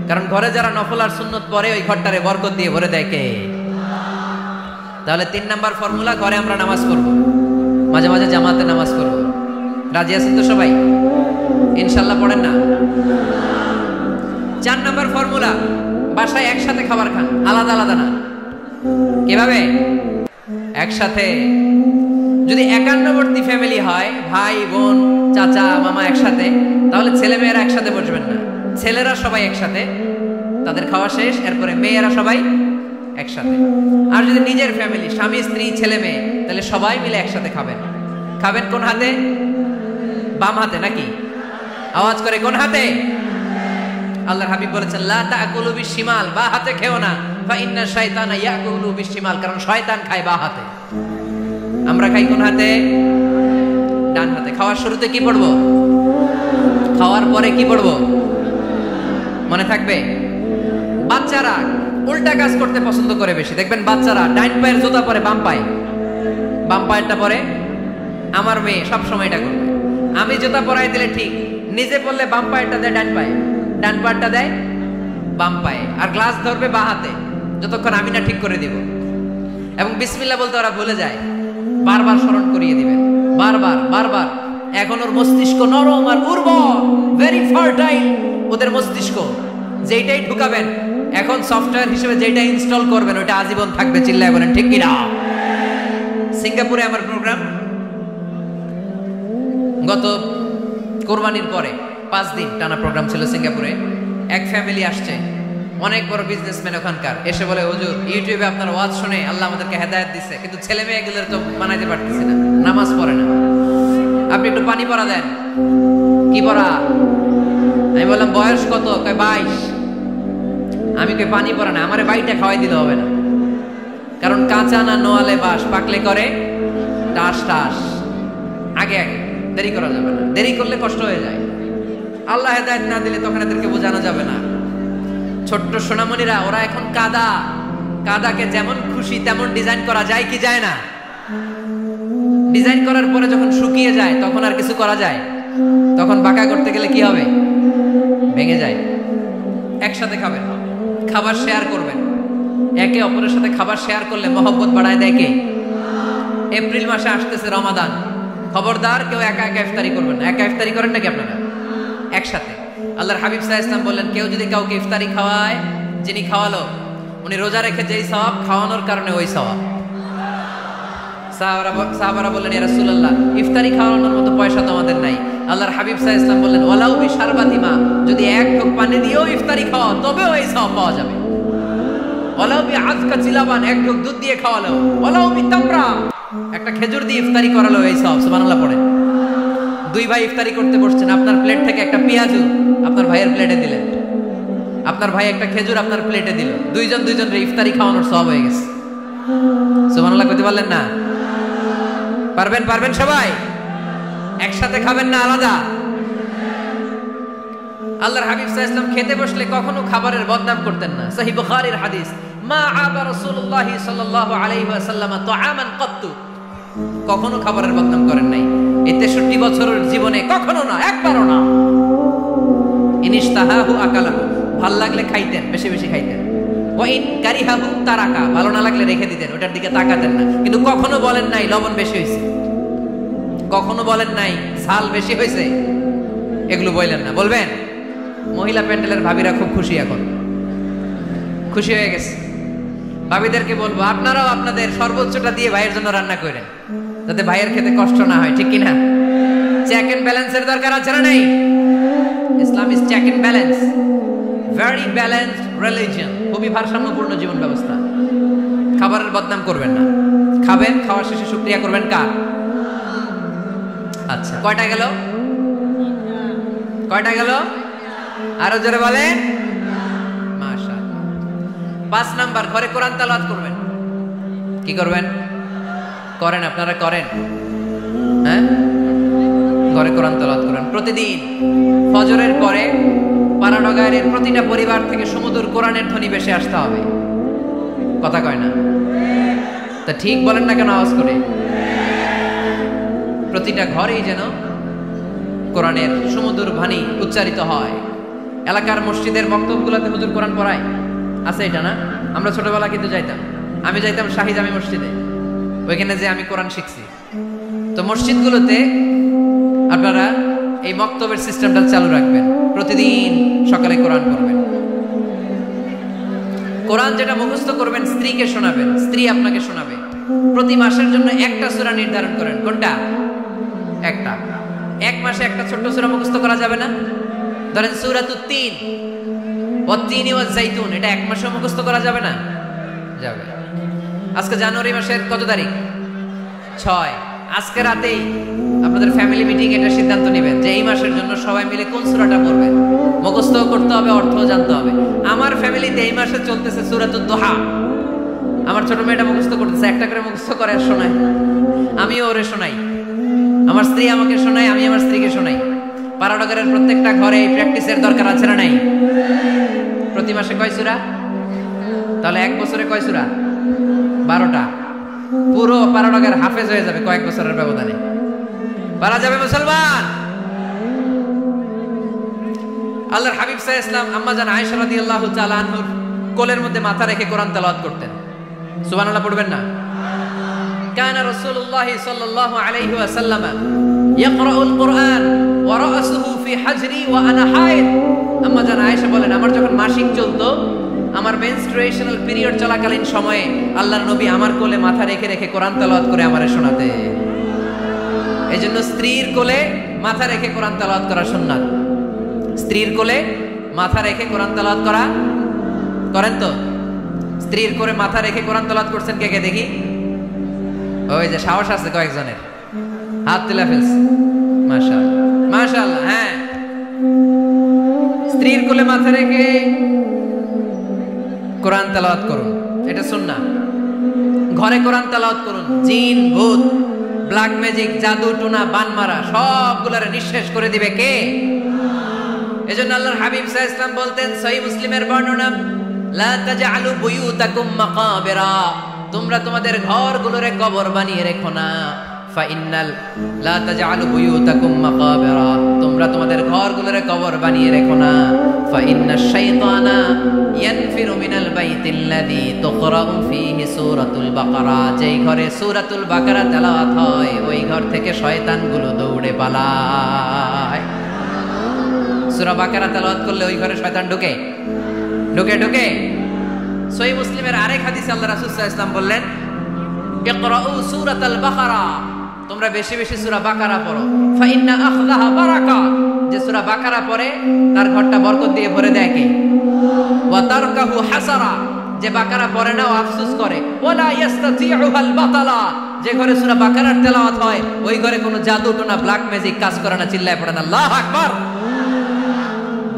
কারণ ঘরে যারা নফল আর সুন্নত পড়ে ওই ঘরটারে বরকত দিয়ে ভরে দেয় কে? তাহলে 3 নাম্বার ফর্মুলা, ঘরে আমরা নামাজ পড়ব, মাঝে মাঝে জামাতে নামাজ পড়ব। রাজি আছেন তো সবাই? ইনশাআল্লাহ পড়েন না? 4 নাম্বার ফর্মুলা, বাসায় একসাথে খাবার খান, আলাদা আলাদা না। কিভাবে? একসাথে। যদি একান্নবর্তী ফ্যামিলি হয়, ভাই বোন চাচা মামা একসাথে, তাহলে ছেলে মেয়েরা একসাথে বসবেন না। ছেলেরা সবাই একসাথে, তাদের খাওয়া শেষ, এরপরে মেয়েরা সবাই একসাথে। আর যদি নিজের ফ্যামিলি, স্বামী স্ত্রী ছেলে মেয়ে, তাহলে সবাই মিলে একসাথে খাবেন। খাবেন কোন হাতে? বাম হাতে নাকি? আওয়াজ করে কোন হাতে? আল্লাহর হাবিব বলেছেন, লা তাকুলু বিশিমাল, বা হাতে খেও না, ফা ইন্না শাইতানা ইয়াকুলু বিশিমাল, কারণ শয়তান খায় বা হাতে। আমরা খাই কোন হাতে? ডান হাতে। খাওয়ার শুরুতে কি পড়বো? খাওয়ার পরে কি পড়বো? মনে থাকবে? বাচ্চারা উল্টা কাজ করতে পছন্দ করে বেশি। দেখবেন বাচ্চারা ডাইন পায়ের জুতা পরে বাম পায়ে, বাম পায়েরটা পরে। আমার মেয়ে সব সময় এটা করবে। আমি জুতা পরাই দিলে ঠিক, নিজে পড়লে বাম পায়েরটা দেয় ডান পায়ে, ডান পায়েরটা দেয় বাম পায়ে, আর গ্লাস ধরবে বাঁ হাতে, যতক্ষণ আমি না ঠিক করে দিব। এবং বিসমিল্লাহ বলতে ওরা ভুলে যায়, বারবার স্মরণ করিয়ে দিবেন, বারবার বারবার। এখন ওর মস্তিষ্ক নরম আর উর্বর, ভেরি ফার্টাইল ওদের মস্তিষ্ক। যেইটাই ঢুকাবেন, এখন সফটওয়্যার হিসেবে যেটা ইনস্টল করবেন ওটা আজীবন থাকবে। চিল্লায় বলেন ঠিক কিনা? সিঙ্গাপুরে আমার প্রোগ্রাম, গত কোরবানির পরে 5 দিন টানা প্রোগ্রাম ছিল সিঙ্গাপুরে। এক ফ্যামিলি আসছে, অনেক বড় বিজনেসম্যান ওখানকার, এসে বলে হুজুর ইউটিউবে আপনার ওয়াজ শুনে আল্লাহ আমাদেরকে হেদায়েত দিচ্ছে, কিন্তু ছেলে মেয়েগুলোর তো বানাইতে পারতেছি না, নামাজ পড়ে না, আপনি একটু পানি পড়া দেন। কি পড়া? আমি বললাম বয়স কত? কয় 22। আমি কই পানি পড়া না, আমারে বাইটা খাওয়াই দিলে হবে না, কারণ কাঁচা না নোয়ালে বাস, পাকলে করে টাস টাস। আগে আগে দেরি করা যাবে না, দেরি করলে কষ্ট হয়ে যায়। আল্লাহ হেদায়েত না দিলে তখন এদেরকে বোঝানো যাবে না। ছোট্ট সোনামণিরা, ওরা এখন কাদা, কাদাকে যেমন খুশি তেমন ডিজাইন করা যায় কি যায় না? ডিজাইন করার পরে যখন শুকিয়ে যায় তখন আর কিছু করা যায়? তখন বাঁকা করতে গেলে কি হবে? ভেঙে যায়। একসাথে খাবেন, খাবার শেয়ার করবেন, একে অপরের সাথে খাবার শেয়ার করলে মহব্বত বাড়ায় দেয় কে? এপ্রিল মাসে আসতেছে রমাদান, খবরদার কেউ একা একা ইফতারি করবেন না। একা ইফতারি করেন নাকি আপনারা? একসাথে। আল্লাহর হাবিব সাল্লাল্লাহু আলাইহি ওয়াসাল্লাম বললেন, কেউ যদি কাউকে ইফতারি খাওয়ায়, যিনি খাওয়ালো উনি রোজা রেখে যেই সওয়াব, খাওয়ানোর কারণে ওই সওয়াব। সাহাবারা বললেন, ইয়া রাসূলুল্লাহ, ইফতারি খাওয়ানোর মতো পয়সা তো আমাদের নাই। আল্লাহর হাবিব সাল্লাল্লাহু আলাইহি ওয়াসাল্লাম বললেন, ওয়ালাউ বিশারবাতিমা, যদি এক ঢোক পানি দিয়েও ইফতারি খাওয়াও তবেও এই সওয়াব পাওয়া যাবে। ওয়ালাউ বিআযকা চিলাবান, এক ঢোক দুধ দিয়ে খাওয়ালো। ওয়ালাউ বিতামরা, একটা খেজুর দিয়ে ইফতারি করালো, এই সওয়াব। সুবহানাল্লাহ পড়েন। দুই ভাই ইফতারি করতে বসছেন, আপনার প্লেট থেকে একটা পেঁয়াজু আপনার ভাইয়ের প্লেটে দিলেন, আপনার ভাই একটা খেজুর আপনার প্লেটে দিল, দুইজনের ইফতারি খাওয়ানোর সওয়াব হয়ে গেছে। সুবহানাল্লাহ কইতে পারলেন না? পারবেন সবাই? একসাথে খাবেন না আলাদা? আল্লাহর হাবিব সাল্লাল্লাহু আলাইহি ওয়াসাল্লাম খেতে বসলে কখনো খাবারের বদনাম করতেন না। সহিহ বুখারীর হাদিস, মা আবা রাসূলুল্লাহ সাল্লাল্লাহু আলাইহি ওয়াসাল্লাম তাআমান কাত্তু, কখনো খাবারের বদনাম করেন নাই। এই 63 বছরের জীবনে কখনো না, একবারও না। ইনিশতাহাহু আকালাহু, ভাল লাগলে খাইতেন, বেশি বেশি খাইতেন। ওয়া ইন কারিহাহু তারাকা, ভালো না লাগলে রেখে দিতেন, ওটার দিকে তাকাতেন না। কিন্তু কখনো বলেন নাই লবণ বেশি হয়েছে, কখনো বলেন নাই ঝাল বেশি হয়েছে, এগুলো বললেন না। বলবেন? মহিলা প্যান্ডেলের ভাবিরা খুব খুশি, এখন খুশি হয়ে গেছে। ভাবিদেরকে বলবো, আপনারাও আপনাদের সর্বোচ্চটা দিয়ে ভাইয়ের জন্য রান্না করেন, যাতে ভাইয়ের খেতে কষ্ট না হয়, ঠিক কিনা? চেক এন্ড ব্যালেন্সের দরকার আছে না নাই? Islam is check and balance, very balanced religion, খুবই ভারসাম্যপূর্ণ জীবন ব্যবস্থা। খাবারের বদনাম করবেন না, খাবেন, খাওয়ার শেষে শুকরিয়া করবেন কার? আচ্ছা, কয়টা গেল? কয়টা গেল? আরো জোরে বলেন। মাশাআল্লাহ। 5 নাম্বার, ঘরে কোরআন তেলাওয়াত করবেন। কি করবেন? করেন, আপনারা করেন? হ্যাঁ, ঘরে কোরআন তেলাওয়াত করেন প্রতিদিন। ফজরের পরে পাড়াডগায়ের প্রতিটা পরিবার থেকে সুমধুর কোরআনের ধ্বনি ভেসে আসতে হবে। কথা কয় না? তা ঠিক বলেন না কেন আওয়াজ করে? প্রতিটা ঘরেই যেন কোরআনের সুমধুর বাণী উচ্চারিত হয়। এলাকার মসজিদের মক্তবগুলোতে হুজুর কোরআন পড়ায়, আছে এটা না? আমরা ছোটবেলা কিন্তু যাইতাম, আমি যাইতাম শাহী জামি মসজিদে, ওইখানে যে আমি কোরআন শিখছি। তো মসজিদগুলোতে আপনারা এই মক্তবের সিস্টেমটা চালু রাখবেন, প্রতিদিন সকালে কোরআন পড়বেন। কোরআন যেটা মুখস্থ করবেন স্ত্রীকে শোনাবেন, স্ত্রী আপনাকে শোনাবে। প্রতি মাসের জন্য একটা সূরা নির্ধারণ করেন। কোনটা? একটা। এক মাসে একটা ছোট্ট সূরা মুখস্থ করা যাবে না? ধরেন সূরাতুত তিন, ওয়াত-তিনি ওয়াজ-জাইতুন, এটা এক মাসে মুখস্থ করা যাবে না? যাবে। আজকে জানুয়ারি মাসের কত তারিখ? 6। আজকে রাতেই আপনাদের ফ্যামিলি মিটিং এটা সিদ্ধান্ত নেবেন যে এই মাসের জন্য সবাই মিলে কোন সূরাটা পড়বেন। মুখস্থ করতে হবে, অর্থও জানতে হবে। আমার ফ্যামিলিতে এই মাসে চলতেছে সূরাতুদ দুহা। আমার ছোট মেয়েটা মুখস্থ করতেছে, একটা করে মুখস্থ করে আর শোনায়, আমিও ওরে শোনাই। আমার স্ত্রী আমাকে শোনায়, আমি আমার স্ত্রীকে শোনাই। পাড়াডগারের প্রত্যেকটা ঘরে এই প্র্যাকটিসের দরকার আছে না নাই? প্রতি মাসে কয় সূরা? তাহলে এক বছরে কয় সূরা? 12টা। পুরো পাড়াডগার হাফেজ হয়ে যাবে কয়েক বছরের ব্যবধানে। পারা যাবে মুসলমান। আল্লাহর হাবিব সাল্লাল্লাহু আলাইহি ওয়াসাল্লাম আম্মা জান আয়েশা রাদিয়াল্লাহু তাআলা আনহুর কোলের মধ্যে মাথা রেখে কোরআন তেলাওয়াত করতেন। সুবহানাল্লাহ পড়বেন না? কানা রাসূলুল্লাহ সাল্লাল্লাহু আলাইহি ওয়াসাল্লাম ইয়াকরাউল কুরআন ওয়া রাসুহু ফি হাজরি ওয়া আনা হায়েদ। আম্মা জান আয়েশা বলেন, আমার যখন মাসিক চলতো, আমার মেনস্ট্রুয়েশনাল পিরিয়ড চলাকালীন সময়ে আল্লাহর নবী আমার কোলে মাথা রেখে রেখে কোরআন তেলাওয়াত করে আমারে শোনাতে। এজন্য স্ত্রীর কোলে মাথা রেখে কোরআন তেলাওয়াত করা সুন্নাত। স্ত্রীর কোলে মাথা রেখে কোরআন তেলাওয়াত করা করেন তো? স্ত্রীর করে মাথা রেখে কোরআন তেলাওয়াত করছেন কে কে দেখি? ওই যে সাহস আছে কয়েকজনের, হাত তুলে ফেলছে। মাশাআল্লাহ মাশাআল্লাহ। হ্যাঁ, স্ত্রীর কোলে মাথা রেখে কোরআন তেলাওয়াত করুন, এটা সুন্নাহ। ঘরে কোরআন তেলাওয়াত করুন, জিন ভূত ব্ল্যাক ম্যাজিক জাদু টুনা বানমারা সবগুলারে নিঃশেষ করে দিবে কে? এজন্য আল্লাহর হাবিব সাল্লাল্লাহু আলাইহি ওয়াসাল্লাম বলতেন, সহিহ মুসলিমের বর্ণনা, লা তাজআলু বুয়ুতাকুম মাকাবিরা, তোমরা তোমাদের ঘরগুলোরে কবর বানিয়ে রেখো না। ফাইন্নাল লা তাজআলু বুয়ুতাকুম মাকাবিরা, তোমরা তোমাদের ঘরগুলোরে কবর বানিয়ে রেখো না। ফাইন্নাশ শাইতানা ইয়ানফিরু মিনাল বাইতিল্লাযী তুকরাউ ফীহি সূরাতুল বাকারা, যেই ঘরে সূরাতুল বাকারা তেলাওয়াত হয় ওই ঘর থেকে শয়তানগুলো দৌড়ে পালায়। সূরা বাকারা তেলাওয়াত করলে ওই ঘরে শয়তান ঢোকে ঢোকে ঢোকে। সহিহ মুসলিমের আরেক হাদিসে আল্লাহ রাসূল সাল্লাল্লাহু আলাইহি ওয়াসাল্লাম বললেন, ইকরাউ সূরাতাল বাকারা, তোমরা বেশি বেশি সূরা বাকারা পড়ো। ফাইন্না আখযাহা বারাকা, যে সূরা বাকারা পড়ে তার ঘরটা বরকত দিয়ে ভরে দেয় কে? ওয়া তারকাহু হাসারা, যে বাকারা পড়ে না ও আফসোস করে। ওয়ালা ইস্তাতিউহাল বাতালা, যে ঘরে সূরা বাকারার তেলাওয়াত হয় ওই ঘরে কোনো জাদু টোনা ব্ল্যাক ম্যাজিক কাজ করে না। চিল্লায় পড়েন আল্লাহু আকবার।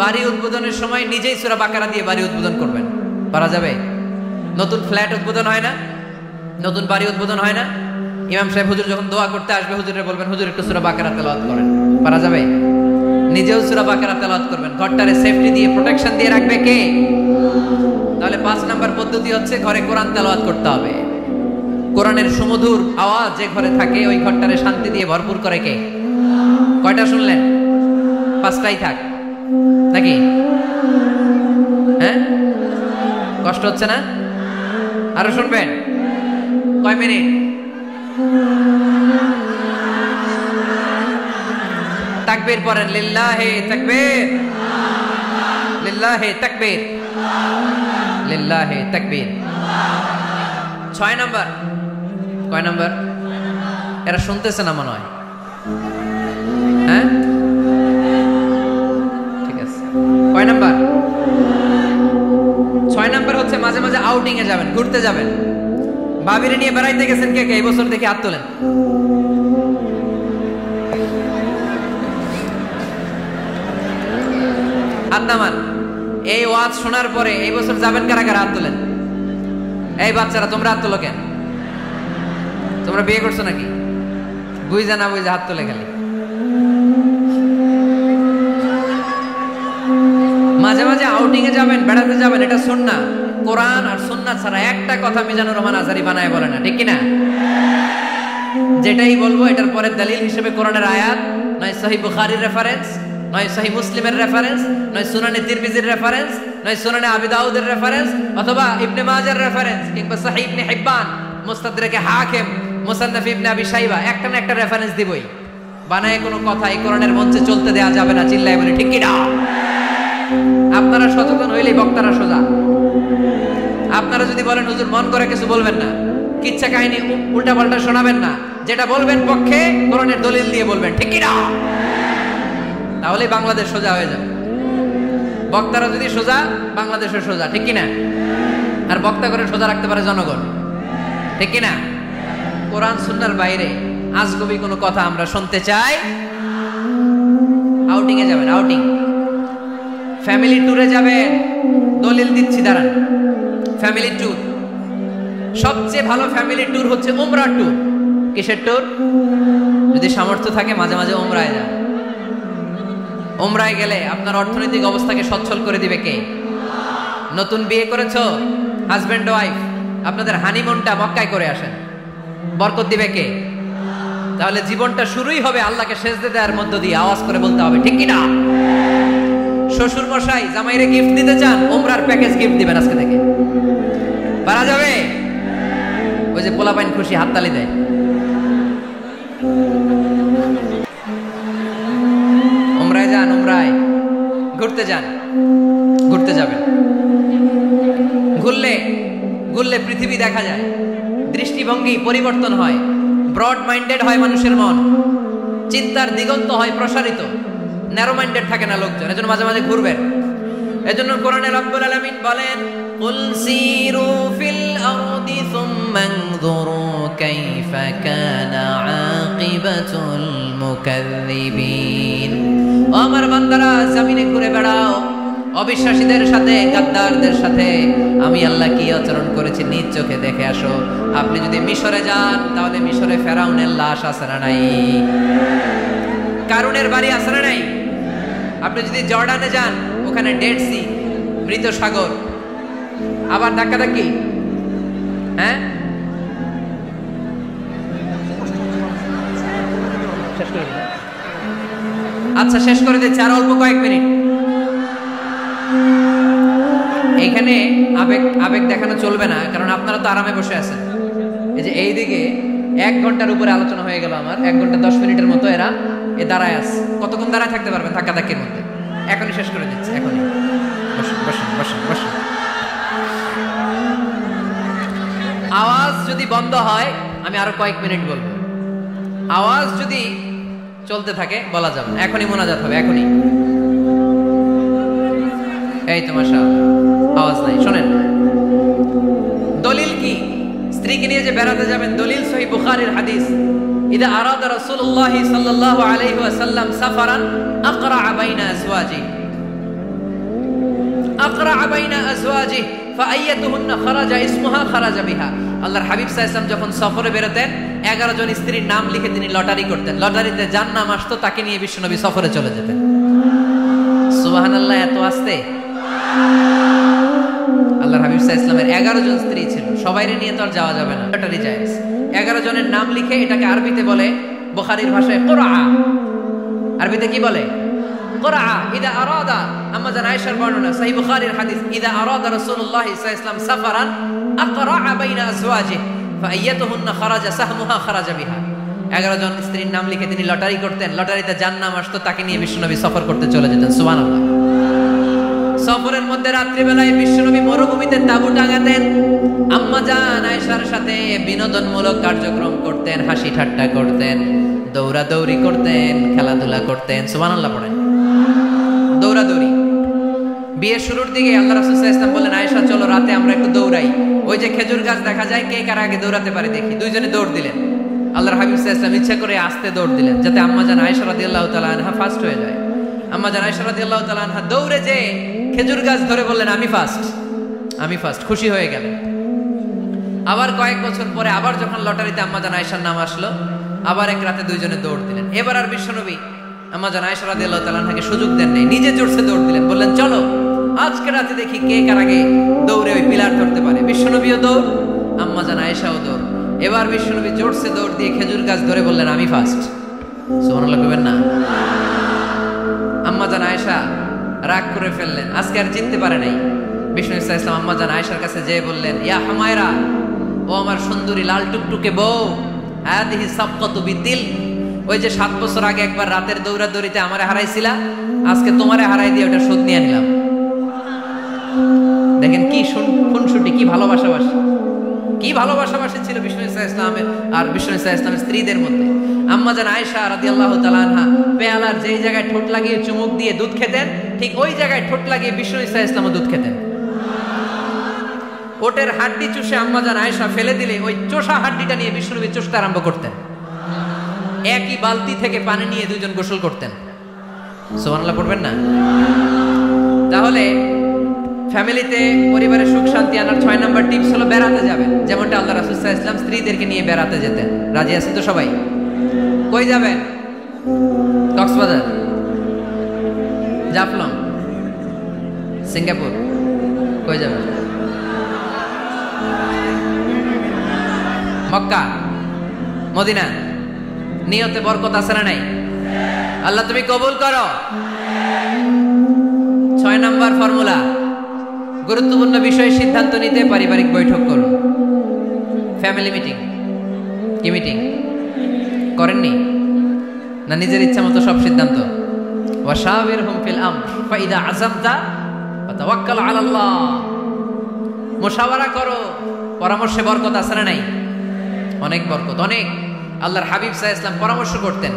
বাড়ি উদ্বোধনের সময় নিজেই সূরা বাকারা দিয়ে বাড়ি উদ্বোধন করবেন, পারা যাবে? নতুন ফ্ল্যাট উদ্বোধন হয় না, নতুন বাড়ি উদ্বোধন হয় না, ইমাম সাহেব হুজুর যখন দোয়া করতে আসবে হুজুরে বলবেন, হুজুর একটু সূরা বাকারা তেলাওয়াত করেন, পারা যাবে? নিজেও সূরা বাকারা তেলাওয়াত করবেন, ঘরটারে সেফটি দিয়ে প্রোটেকশন দিয়ে রাখবে কে? তাহলে 5 নাম্বার পদ্ধতি হচ্ছে ঘরে কোরআন তেলাওয়াত করতে হবে। কোরআনের সুমধুর আওয়াজ যে ঘরে থাকে ওই ঘরটারে শান্তি দিয়ে ভরপুর করে কে? কয়টা শুনলেন? 5টাই থাক নাকি? হ্যাঁ, কষ্ট হচ্ছে না? আরো শুনবেন? কয় মিনিট? তাকবীর পড়েন, লিল্লাহি তাকবীর, লিল্লাহি তাকবীর, লিল্লাহি তাকবীর। 6 নাম্বার। কয় নাম্বার? এরা শুনতেছে না মনে হয়। হ্যাঁ, ঠিক আছে। কয় নাম্বার? 6 নাম্বার হচ্ছে মাঝে মাঝে আউটিং এ যাবেন, ঘুরতে যাবেন। ভাবিরে নিয়ে বেড়াইতে গেছেন কে কে এই বছর? দেখি হাত তোলেন। হাত নামান। এই ওয়াজ শোনার পরে এই বছর যাবেন কারা কারা? হাত তোলেন। এই বাচ্চারা তোমরা হাত তোলো কেন? তোমরা বিয়ে করছো নাকি? বুঝা না বুঝা হাত তোলে খালি। মাঝে মাঝে আউটিং এ যাবেন, বেড়াতে যাবেন, এটা সুন্নাহ। কোরআন আর সুন্নাহ ছাড়া একটা কথা মিজানুর রহমান আজহারী বানায় বলে না, ঠিক কি না? যেটাই বলবো এটার পরের দলিল হিসেবে কোরআনের আয়াত, নয় সহিহ বুখারীর রেফারেন্স, নয় সহিহ মুসলিমের রেফারেন্স, নয় সুনানে তিরমিজির রেফারেন্স, নয় সুনানে আবি দাউদের রেফারেন্স, অথবা ইবনে মাজার রেফারেন্স, কিংবা সহিহ ইবনে হিব্বান, মুস্তাদরাকে হাকিম, মুসান্নাফ ইবনে আবি শাইবা, একটা না একটা রেফারেন্স দিবই। বানায় কোনো কথা এই কোরআনের মঞ্চে চলতে দেয়া যাবে না। চিল্লায় বলি ঠিক কি না? আপনারা সচেতন হইলেই বক্তারা সোজা। আপনারা যদি বলেন হুজুর মন করে কিছু বলবেন না, কিচ্ছা কাহিনী উল্টা পাল্টা শোনাবেন না, যেটা বলবেন পক্ষে কোরআনের দলিল দিয়ে বলবেন, ঠিক কি না? তাহলে বাংলাদেশ সোজা হয়ে যাবে। বক্তারা যদি সোজা, বাংলাদেশের সোজা, ঠিক কি না? আর বক্তা করে সোজা রাখতে পারে জনগণ, ঠিক কি না? কোরআন সুন্নাহর বাইরে আজগবি কোনো কথা আমরা শুনতে চাই। আউটিং এ যাবেন, আউটিং, ফ্যামিলি ট্যুরে যাবেন, দলিল দিচ্ছি দাঁড়ান। ফ্যামিলি ট্যুর, সবচেয়ে ভালো ফ্যামিলি ট্যুর হচ্ছে উমরা ট্যুর। কিসের ট্যুর? যদি সামর্থ্য থাকে মাঝে মাঝে উমরায় যান। উমরায় গেলে আপনার অর্থনৈতিক অবস্থাকে সচ্ছল করে দিবে কে? নতুন বিয়ে করেছো, হাজবেন্ড ওয়াইফ, আপনাদের হানিমুনটা মক্কায় করে আসেন, বরকত দিবে কে? তাহলে জীবনটা শুরুই হবে আল্লাহকে সেজদা দেওয়ার মধ্য দিয়ে। আওয়াজ করে বলতে হবে, ঠিক কি না? শ্বশুর মশাই জামাইরে গিফট দিতে চান, উমরার প্যাকেজ গিফট দিবেন আজকে থেকে, পারা যাবে? ওই যে পোলাপাইন খুশি হাততালি দেয়। উমরায় যান, উমরায় ঘুরতে যান, ঘুরতে যাবেন। ঘুরলে ঘুরলে পৃথিবী দেখা যায়, দৃষ্টিভঙ্গি পরিবর্তন হয়, ব্রড মাইন্ডেড হয় মানুষের মন, চিন্তার দিগন্ত হয় প্রসারিত, ন্যারো মাইন্ডেড থাকে না লোকজন। এজন্য মাঝে মাঝে ঘুরবেন। এজন্য কোরআনে রব্বুল আলামিন বলেন, কুল সিরু ফিল আরদি সুম্মা আনযুরু কাইফা কানা আকিবাতুল মুকাজ্জিবিন। ও আমার বান্দারা, জমিনে ঘুরে বেড়াও, অবিশ্বাসীদের সাথে, গাদ্দারদের সাথে আমি আল্লাহ কি আচরণ করেছি নিজ চোখে দেখে আসো। আপনি যদি মিশরে যান তাহলে মিশরে ফেরাউনের লাশ আছে না নাই? কারুনের বাড়ি আছে না নাই? আপনি যদি জর্ডানে যান, ওখানে ডেড সি, মৃত সাগর, আবার ধাক্কাধাক্কি। হ্যাঁ, আচ্ছা শেষ করে দিচ্ছি, আর অল্প কয়েক মিনিট। এখানে আবেগ আবেগ দেখানো চলবে না, কারণ আপনারা তো আরামে বসে আছেন। এই যে এইদিকে 1 ঘন্টার উপরে আলোচনা হয়ে গেল আমার, 1 ঘন্টা 10 মিনিটের মতো এরা দাঁড়ায় আছে। কতক্ষণ দাঁড়ায় থাকতে পারবেন ধাক্কাধাক্কির মধ্যে? এখনই শেষ করে দিচ্ছি, এখনই। বসুন বসুন বসুন বসুন। আওয়াজ যদি বন্ধ হয় আমি আরো কয়েক মিনিট বলবো, আওয়াজ যদি চলতে থাকে বলা যাবে না। এখনই মোনাজাত হবে, এখনই। এই তো মাশাআল্লাহ, আওয়াজ নাই। শোনেন, দলিল কি? স্ত্রীকে নিয়ে যে বেড়াতে যাবেন, দলিল সহিহ বুখারীর হাদিস, ইদা আরাদা রাসূলুল্লাহ সাল্লাল্লাহু আলাইহি ওয়াসাল্লাম সাফারান আকরা বাইনা আজওয়াজিহি, আকরা বাইনা আজওয়াজিহি ফাআইয়াতুহুন্না খারাজা ইসমুহা খারাজা বিহা। আল্লাহর হাবিব সাল্লাল্লাহু আলাইহি ওয়াসাল্লাম যখন সফরে বেরোতেন 11 জন স্ত্রীর নাম লিখে তিনি লটারি করতেন। লটারিতে যার নাম আসতো তাকে নিয়ে বিশ্বনবী সফরে চলে যেতেন। সুবহানাল্লাহ, এত আস্তে। আল্লাহর হাবিব সাল্লাল্লাহু আলাইহি ওয়াসাল্লামের 11 জন স্ত্রী ছিল, সবাইরে নিয়ে তো আর যাওয়া যাবে না, লটারি জায়েজ। 11 জনের নাম লিখে, এটাকে আরবিতে বলে, বুখারীর ভাষায় কুরআ, আরবিতে কি বলে? কুরআ। ইদা আরাদা, আম্মা জান আয়েশার বর্ণনা, সহিহ বুখারীর হাদিস, ইদা আরাদা রাসূলুল্লাহ সাল্লাল্লাহু আলাইহি ওয়াসাল্লাম সাফারান আকরা বাইনা আজওয়াজিহি ফাআইয়াতুহুন্না খারাজা সাহমুহা খারাজা বিহা। 11 জন স্ত্রীর নাম লিখে তিনি লটারি করতেন, লটারিতে যার নাম আসতো তাকে নিয়ে বিশ্বনবী সফর করতে চলে যেতেন। সুবহানাল্লাহ। সফরের মধ্যে রাত্রিবেলায় বিশ্বনবী মরুভূমিতে তাঁবু টাঙাতেন, আম্মা জান আয়েশার সাথে বিনোদনমূলক কার্যক্রম করতেন, হাসি ঠাট্টা করতেন, দৌড়াদৌড়ি করতেন, খেলাধুলা করতেন। সুবহানাল্লাহ পড়েন। দৌড়াদৌড়ি। বিয়ের শুরুর দিকে আল্লাহ রাসূল সাল্লাল্লাহু আলাইহি ওয়াসাল্লাম বললেন, আয়েশা চলো রাতে আমরা একটু দৌড়াই, ওই যে খেজুর গাছ দেখা যায়, কে কার আগে দৌড়াতে পারে দেখি। দুইজনে দৌড় দিলেন। আল্লাহর হাবিব সাল্লাল্লাহু আলাইহি ওয়াসাল্লাম ইচ্ছা করে আস্তে দৌড় দিলেন, যাতে আম্মা জান আয়েশা রাদিয়াল্লাহু তাআলা আনহা ফার্স্ট হয়ে যায়। আম্মা জান আয়েশা রাদিয়াল্লাহু তাআলা আনহা দৌড়ে যে খেজুর গাছ ধরে বললেন, আমি ফার্স্ট, আমি ফার্স্ট, খুশি হয়ে গেলেন। আবার কয়েক বছর পরে আবার যখন লটারিতে আম্মা জান আয়েশার নাম আসলো, আবার এক রাতে দুইজনে দৌড় দিলেন। এবার আর বিশ্বনবী আম্মা জান আয়েশা রাদিয়াল্লাহু তাআলা আনহাকে সুযোগ দেন নাই, নিজে জোরসে দৌড় দিলেন, বললেন চলো আজকে রাতে দেখি কে কার আগে দৌড়ে ওই পিলার ধরতে পারে। বিশ্বনবীও দৌড়, আম্মা জান আয়েশাও দৌড়। এবার বিশ্বনবী জোরসে দৌড় দিয়ে খেজুর গাছ ধরে বললেন, আমি ফার্স্ট। সুবহানাল্লাহ কইবেন না? আম্মা জান আয়েশা রাগ করে ফেললেন, আজকে আর জিততে পারে নাই। বিষ্ণু সাল্লাল্লাহু আলাইহি ওয়াসাল্লাম আম্মা জান আয়েশার কাছে যেয়ে বললেন, ইয়া হুমায়রা, ও আমার সুন্দরী লাল টুকটুকে বউ, হাদিহি সাবকাতু বিতিল, ওই যে 7 বছর আগে একবার রাতের দৌড়াদৌড়িতে আমারে হারাইছিলা, আজকে তোমারে হারাই দিয়ে ওটা শোধ নিয়ে নিলাম। দেখেন কি খুনসুটি, কি ভালোবাসাবাসি, কি ভালোবাসাবাসি ছিল বিষ্ণু সাল্লাল্লাহু আলাইহি ওয়াসাল্লামের আর বিষ্ণু সাল্লাল্লাহু আলাইহি ওয়াসাল্লামের স্ত্রীদের মধ্যে। আম্মা জান আয়েশা রাদিয়াল্লাহু তাআলা আনহা পেয়ালার যেই জায়গায় ঠোঁট লাগিয়ে চুমুক দিয়ে দুধ খেতেন, ঠিক ওই জায়গায় ঠোঁট লাগিয়ে বিষ্ণু সাল্লাল্লাহু আলাইহি ওয়াসাল্লামও দুধ খেতেন। ওটের হাড্ডি চুষে আম্মা জান আয়েশা ফেলে দিলে ওই চোষা হাড্ডিটা নিয়ে বিষ্ণুনবী চুষতে আরম্ভ করতেন। একই বালতি থেকে পানি নিয়ে দুইজন গোসল করতেন। সুবহানাল্লাহ পড়বেন না? তাহলে ফ্যামিলিতে, পরিবারের সুখ শান্তি আনার 6 নাম্বার টিপস হলো বেড়াতে যাবেন, যেমনটা আল্লাহ রাসূল সাল্লাল্লাহু আলাইহি ওয়াসাল্লাম স্ত্রীদেরকে নিয়ে বেড়াতে যেতেন। রাজি আছেন তো সবাই? কই যাবেন? কক্সবাজার, জাফলং, সিঙ্গাপুর, কই যাবেন? মক্কা, মদিনা। নিয়তে বরকত আছে না নাই? আল্লাহ তুমি কবুল করো। 6 নাম্বার ফর্মুলা, গুরুত্বপূর্ণ বিষয়ে সিদ্ধান্ত নিতে পারিবারিক বৈঠক করুন। Family meeting. কি মিটিং করেননি? না নিজের ইচ্ছা মতো সব সিদ্ধান্ত? ওয়াশাবিরহুম ফিল আমর ফাইদা আযামতা ফাতাওয়াক্কাল আলাল্লাহ। মুশাওয়ারা করো, পরামর্শে বরকত আছে না নাই? অনেক বরকত, অনেক। আল্লাহর হাবিব সাল্লাল্লাহু আলাইহি ওয়াসাল্লাম পরামর্শ করতেন।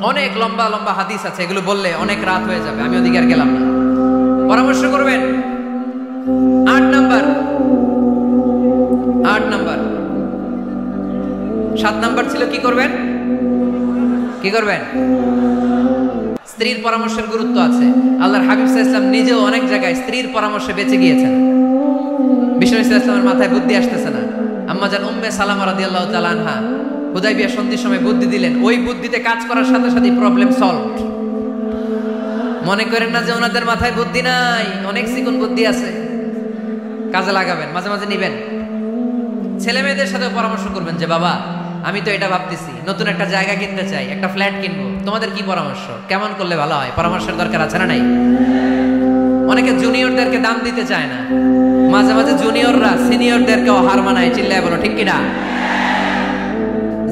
অনেক লম্বা লম্বা হাদিস আছে, এগুলো বললে অনেক রাত হয়ে যাবে, আমি ওদিকে আর গেলাম না। পরামর্শ করবেন। নাম্বার 7 নাম্বার ছিল কি করবেন? স্ত্রীর পরামর্শের গুরুত্ব আছে। আল্লাহর হাবিব সাল্লাল্লাহু আলাইহি ওয়াসাল্লাম নিজেও অনেক জায়গায় স্ত্রীর পরামর্শে বেঁচে গিয়েছেন। বিষ্ণু সাল্লাল্লাহু আলাইহি ওয়াসাল্লামের মাথায় বুদ্ধি আসতেছে না, আম্মা জান উম্মে সালামা রাদিয়াল্লাহু তাআলা আনহা হুদায়বিয়া সন্ধির সময় বুদ্ধি দিলেন, ওই বুদ্ধিতে কাজ করার সাথে সাথে প্রবলেম সলভড। মনে করেন না যে ওনাদের মাথায় বুদ্ধি নাই, অনেক চিকন বুদ্ধি আছে, কাজে লাগাবেন, মাঝে মাঝে নিবেন। ছেলে মেয়েদের সাথে পরামর্শ করবেন যে বাবা আমি তো এটা ভাবতেছি, নতুন একটা জায়গা কিনতে চাই, একটা ফ্ল্যাট কিনবো, তোমাদের কি পরামর্শ, কেমন করলে ভালো হয়? পরামর্শের দরকার আছে না নাই? অনেকে জুনিয়রদেরকে দাম দিতে চায় না, মাঝে মাঝে জুনিয়ররা সিনিয়রদেরকেও হার মানায়, চিল্লায় বলো ঠিক কিনা?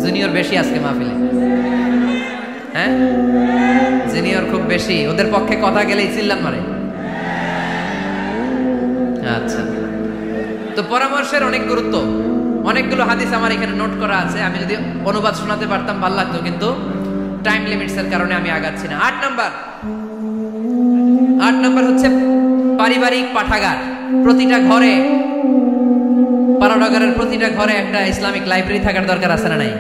জুনিয়র বেশি আজকে মাহফিলে, হ্যাঁ জুনিয়র খুব বেশি, ওদের পক্ষে কথা গেলেই চিল্লান মারে। আচ্ছা, তো পরামর্শের অনেক গুরুত্ব। অনেকগুলো হাদিস আমার এখানে নোট করা আছে, আমি যদি অনুবাদ শোনাতে পারতাম ভালো লাগতো, কিন্তু টাইম লিমিটস এর কারণে আমি আগাচ্ছি না। 8 নাম্বার হচ্ছে পারিবারিক পাঠাগার। প্রতিটা ঘরে, পাড়ানগরের প্রতিটা ঘরে একটা ইসলামিক লাইব্রেরি থাকার দরকার আছে না নাই?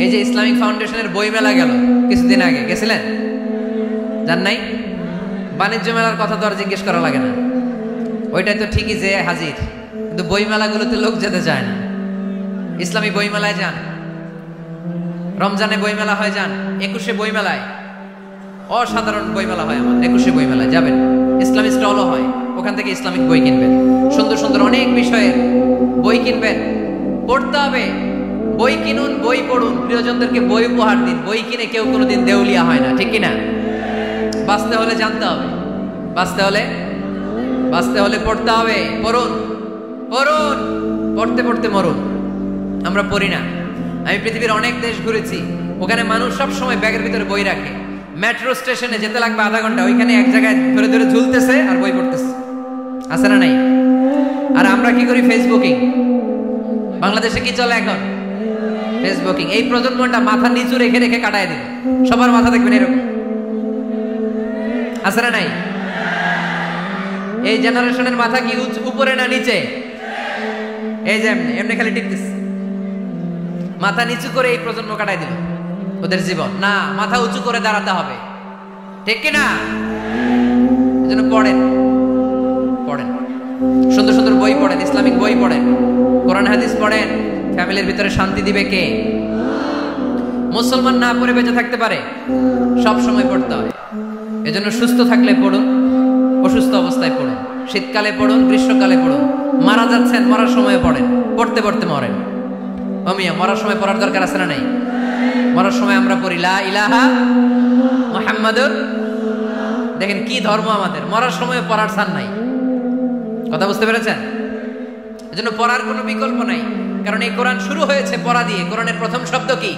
এই যে ইসলামিক ফাউন্ডেশনের বই মেলা গেল কিছুদিন আগে, গেছিলেন? জান নাই? বাণিজ্য মেলার কথা তো আর জিজ্ঞেস করা লাগে না, ওইটাই তো ঠিকই যে হাজির, কিন্তু বই মেলাগুলোতে লোক যেতে চায় না। ইসলামী বই মেলায় যান, রমজানে বই মেলা হয় যান, 21শে বই মেলায়, অসাধারণ বই মেলা হয় আমার 21শে বই মেলায় যাবেন, ইসলামিক স্টলও হয়, ওখান থেকে ইসলামিক বই কিনবেন, সুন্দর সুন্দর অনেক বিষয়ের বই কিনবেন। পড়তে হবে, বই কিনুন, বই পড়ুন, প্রিয়জনদেরকে বই উপহার দিন। বই কিনে কেউ কোনোদিন দেউলিয়া হয় না, ঠিক কিনা? বাঁচতে হলে জানতে হবে, বাঁচতে হলে পড়তে হবে। পড়ুন, পড়তে পড়তে মরুন। আমরা পড়ি না। আমি পৃথিবীর অনেক দেশ ঘুরেছি, ওখানে মানুষ সব সময় ব্যাগের ভিতরে বই রাখে। মেট্রো স্টেশনে যেতে লাগবে আধা ঘন্টা, ওইখানে এক জায়গায় ধরে ধরে ঝুলতেছে আর বই পড়তেছে, আছে না নাই? আর আমরা কি করি? ফেসবুকিং। বাংলাদেশে কি চলে এখন? ফেসবুকিং। এই প্রজন্মটা মাথা নিচু রেখে রেখে কাটায় দিল, সবার মাথা দেখবেন এরকম, আছে না নাই? এই জেনারেশনের মাথা কি উপরে না নিচে? এই যে এমনি খালি টিপতেছে, মাথা নিচু করে এই প্রজন্ম কাটাই দিল ওদের জীবন। না, মাথা উঁচু করে দাঁড়াতে হবে, ঠিক কিনা? এজন্য পড়েন, সুন্দর সুন্দর বই পড়েন, ইসলামিক বই পড়েন, কোরআন হাদিস পড়েন। ফ্যামিলির ভিতরে শান্তি দিবে কে? মুসলমান না পড়ে বেঁচে থাকতে পারে? সব সময় পড়তে হয়। এজন্য সুস্থ থাকলে পড়ুন, অসুস্থ অবস্থায় পড়ুন, শীতকালে পড়ুন, গ্রীষ্মকালে পড়ুন, মারা যাচ্ছেন মরার সময় পড়েন, পড়তে পড়তে মরেন। অমিয়া, মরার সময় পড়ার দরকার আছে না নাই? মরার সময় আমরা পড়ি লা ইলাহা মুহাম্মাদুর। দেখেন কি ধর্ম আমাদের, মরার সময় পড়ার ছাড় নাই। কথা বুঝতে পেরেছেন? এজন্য পড়ার কোনো বিকল্প নাই, কারণ এই কোরআন শুরু হয়েছে পড়া দিয়ে। কোরআনের প্রথম শব্দ কি?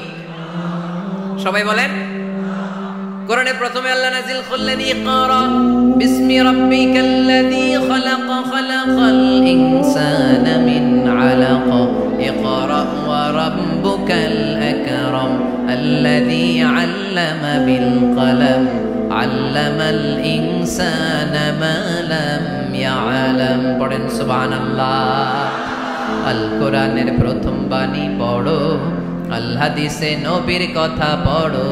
সবাই বলেন। কোরআনে প্রথমে আল্লাহ নাযিল করলেন ইকরা বিসমি রাব্বিকাল্লাযী খালাক খালাকাল ইনসানা মিন আলাক ইকরা ওয়া রাব্বুকাল আকরাম আল্লাযী আল্লামা বিল কলম আল্লামাল ইনসানা মা লাম ইয়ালাম। পড়েন সুবহানাল্লাহ। আল কোরআনের প্রথম বাণী পড়ো, আল হাদিসে নবীর কথা পড়ো,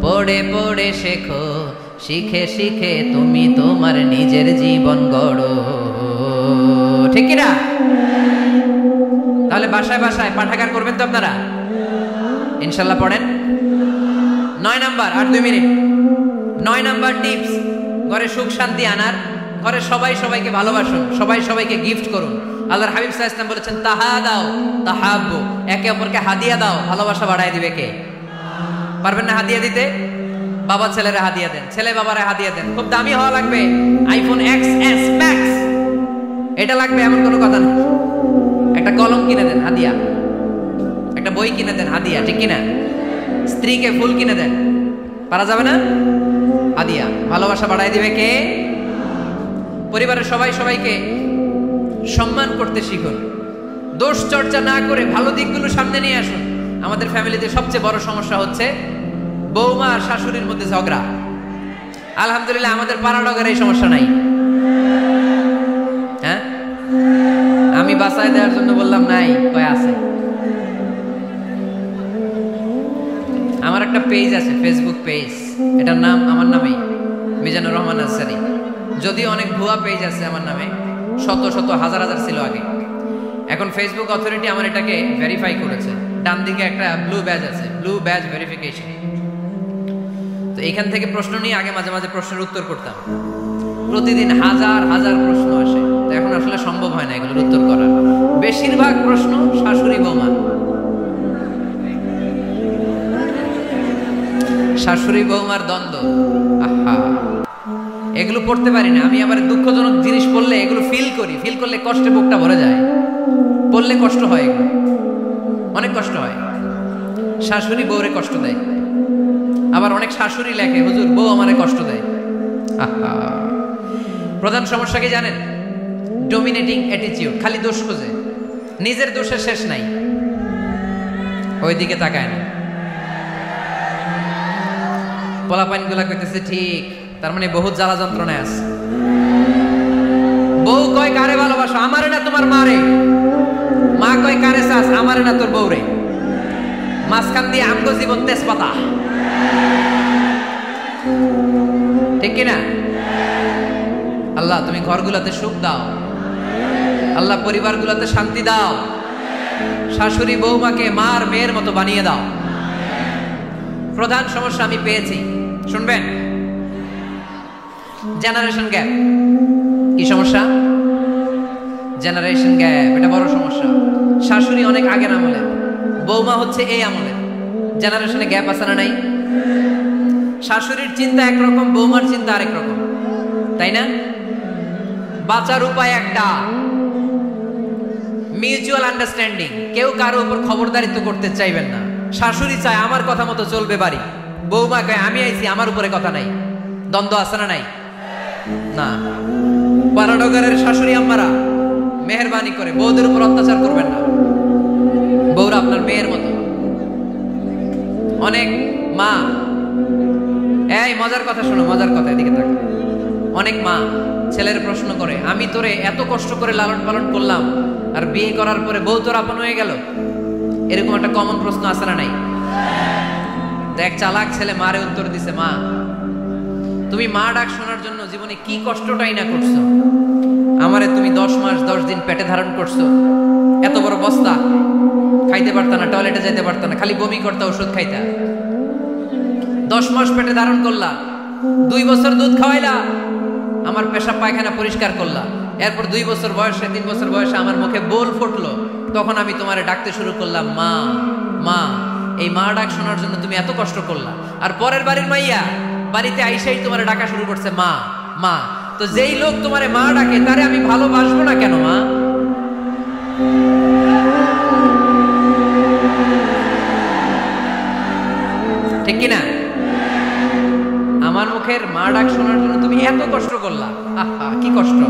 পড়ে পড়ে শেখো, শিখে শিখে তুমি তোমার নিজের জীবন গড়ো, ঠিক কি না? তাহলে বাসায় বাসায় পাঠাগার করবেন তো আপনারা, ইনশাল্লাহ। পড়েন। 9 নাম্বার, আর 2 মিনিট। 9 নাম্বার টিপস, ঘরে সুখ শান্তি আনার, ঘরে সবাই সবাইকে ভালোবাসুন, সবাই সবাইকে গিফট করুন। আল্লাহর হাবিব সাল্লাল্লাহু আলাইহি ওয়াসাল্লাম বলেছেন তাহাদাও তাহাব্বু, একে অপরকে হাদিয়া দাও, ভালোবাসা বাড়ায় দিবে কে? পারবেন না হাদিয়া দিতে? বাবা ছেলেরা হাদিয়া দেন, ছেলে বাবারা হাদিয়া দেন। খুব দামি হওয়া লাগবে, আইফোন XS Max এটা লাগবে এমন কোনো কথা নেই। একটা কলম কিনে দেন হাদিয়া, একটা বই কিনে দেন হাদিয়া, ঠিক কিনা? স্ত্রীকে ফুল কিনে দেন, পারা যাবে না? হাদিয়া। ভালোবাসা বাড়ায় দিবে কে? পরিবারের সবাই সবাইকে সম্মান করতে শিখুন, দোষ চর্চা না করে ভালো দিকগুলো সামনে নিয়ে আসুন। আমাদের ফ্যামিলিতে সবচেয়ে বড় সমস্যা হচ্ছে বৌমা আর শাশুড়ির মধ্যে ঝগড়া। আলহামদুলিল্লাহ আমাদের পাড়ানগরে এই সমস্যা নাই। বাঁচায় দেওয়ার জন্য বললাম নাই, কয় আছে। আমার একটা পেজ আছে, ফেসবুক পেজ, এটার নাম আমার নামেই, মিজানুর রহমান আনসারী। যদিও অনেক ভুয়া পেজ আছে আমার নামে, শত শত হাজার হাজার ছিল আগে। এখন ফেসবুক অথরিটি আমার এটাকে ভেরিফাই করেছে। ডান দিকে একটা ব্লু ব্যাজ আছে, ব্লু ব্যাজ ভেরিফিকেশন। তো এখান থেকে প্রশ্ন নিয়ে আগে মাঝে মাঝে প্রশ্নের উত্তর করতাম। প্রতিদিন হাজার হাজার প্রশ্ন আসে, তো এখন আসলে সম্ভব হয় না এগুলোর উত্তর করা। বেশিরভাগ প্রশ্ন শাশুড়ি বৌমা, শাশুড়ি বৌমার দ্বন্দ্ব। আহা, এগুলো পড়তে পারি না আমি। আবার দুঃখজনক জিনিস পড়লে এগুলো ফিল করি, ফিল করলে কষ্টে বুকটা ভরে যায়। পড়লে কষ্ট হয়, এগুলো অনেক কষ্ট হয়। শাশুড়ি বউরে কষ্ট দেয়, আবার অনেক শাশুড়ি লেখে হুজুর বউ আমারে কষ্ট দেয়। আহা, প্রধান সমস্যা কি জানেন? ডমিনেটিং অ্যাটিটিউড, খালি দোষ খোঁজে, নিজের দোষের শেষ নাই, ওইদিকে তাকায় না। পোলাপাইন গুলা কইতেছে ঠিক, তার মানে বহুত জ্বালা যন্ত্রণায় আছে। বউ কয় কারে ভালোবাসো? আমারে না তোমার মারে। মা কয় কারে চাস? আমারে না তোর বউরে। মাঝখান দিয়ে আমগো জীবন তেজপাতা, ঠিক কিনা? আল্লাহ তুমি ঘরগুলোতে সুখ দাও, আল্লাহ পরিবারগুলোতে শান্তি দাও, শাশুড়ি বৌমাকে মার মেয়ের মতো বানিয়ে দাও। প্রধান সমস্যা আমি পেয়েছি, শুনবেন? Generation gap. কি সমস্যা? জেনারেশন গ্যাপ, এটা বড় সমস্যা। শাশুড়ি অনেক আগের আমলে, বৌমা হচ্ছে এই আমলে। জেনারেশনে গ্যাপ আছে না নাই? শাশুড়ির চিন্তা একরকম, বৌমার চিন্তা আরেক রকম, তাই না? বাঁচার উপায় একটা, মিউচুয়াল আন্ডারস্ট্যান্ডিং। কেউ কারো উপর খবরদারিত্ব করতে চাইবেন না। শাশুড়ি চায় আমার কথা মতো চলবে বাড়ি, বৌমা কয় আমি আইছি আমার উপরে কথা নাই। দ্বন্দ্ব আছে না নাই? না। পানাডগারের শাশুড়ি আম্মারা মেহেরবানি করে বউদের উপর অত্যাচার করবেন না। বউরা আপনার মেয়ের মতো। অনেক মা, এই মজার কথা শোনো, মজার কথা, এদিকে থাকো। অনেক মা ছেলের প্রশ্ন করে, আমি তোরে এত কষ্ট করে লালন পালন করলাম, আর বিয়ে করার পরে বউ তোর আপন হয়ে গেল। এরকম একটা কমন প্রশ্ন আছে না নাই? তো এক চালাক ছেলে মারে উত্তর দিছে, মা তুমি মা ডাক শোনার জন্য জীবনে কি কষ্টটাই না করছো। আমারে তুমি 10 মাস 10 দিন পেটে ধারণ করছো, এত বড় বস্তা, খাইতে পারতা না, টয়লেটে যেতে পারতা না, খালি বমি করতা, ওষুধ খাইতা। 10 মাস পেটে ধারণ করলা, 2 বছর দুধ খাওয়াইলা, আমার পেশাব পায়খানা পরিষ্কার করলা। এরপর 2 বছর বয়সে, 3 বছর বয়সে আমার মুখে বোল ফুটলো, তখন আমি তোমারে ডাকতে শুরু করলাম মা মা। এই মা ডাক শোনার জন্য তুমি এত কষ্ট করলা, আর পরের বাড়ির মাইয়া বাড়িতে আইসাই তোমারে ডাকা শুরু করছে মা মা। তো যেই লোক তোমারে মা ডাকে তারে আমি ভালোবাসবো না কেন মা? ঠিক কিনা? আমার মুখের মা ডাক শোনার জন্য তুমি এত কষ্ট করলা, আহা কি কষ্ট।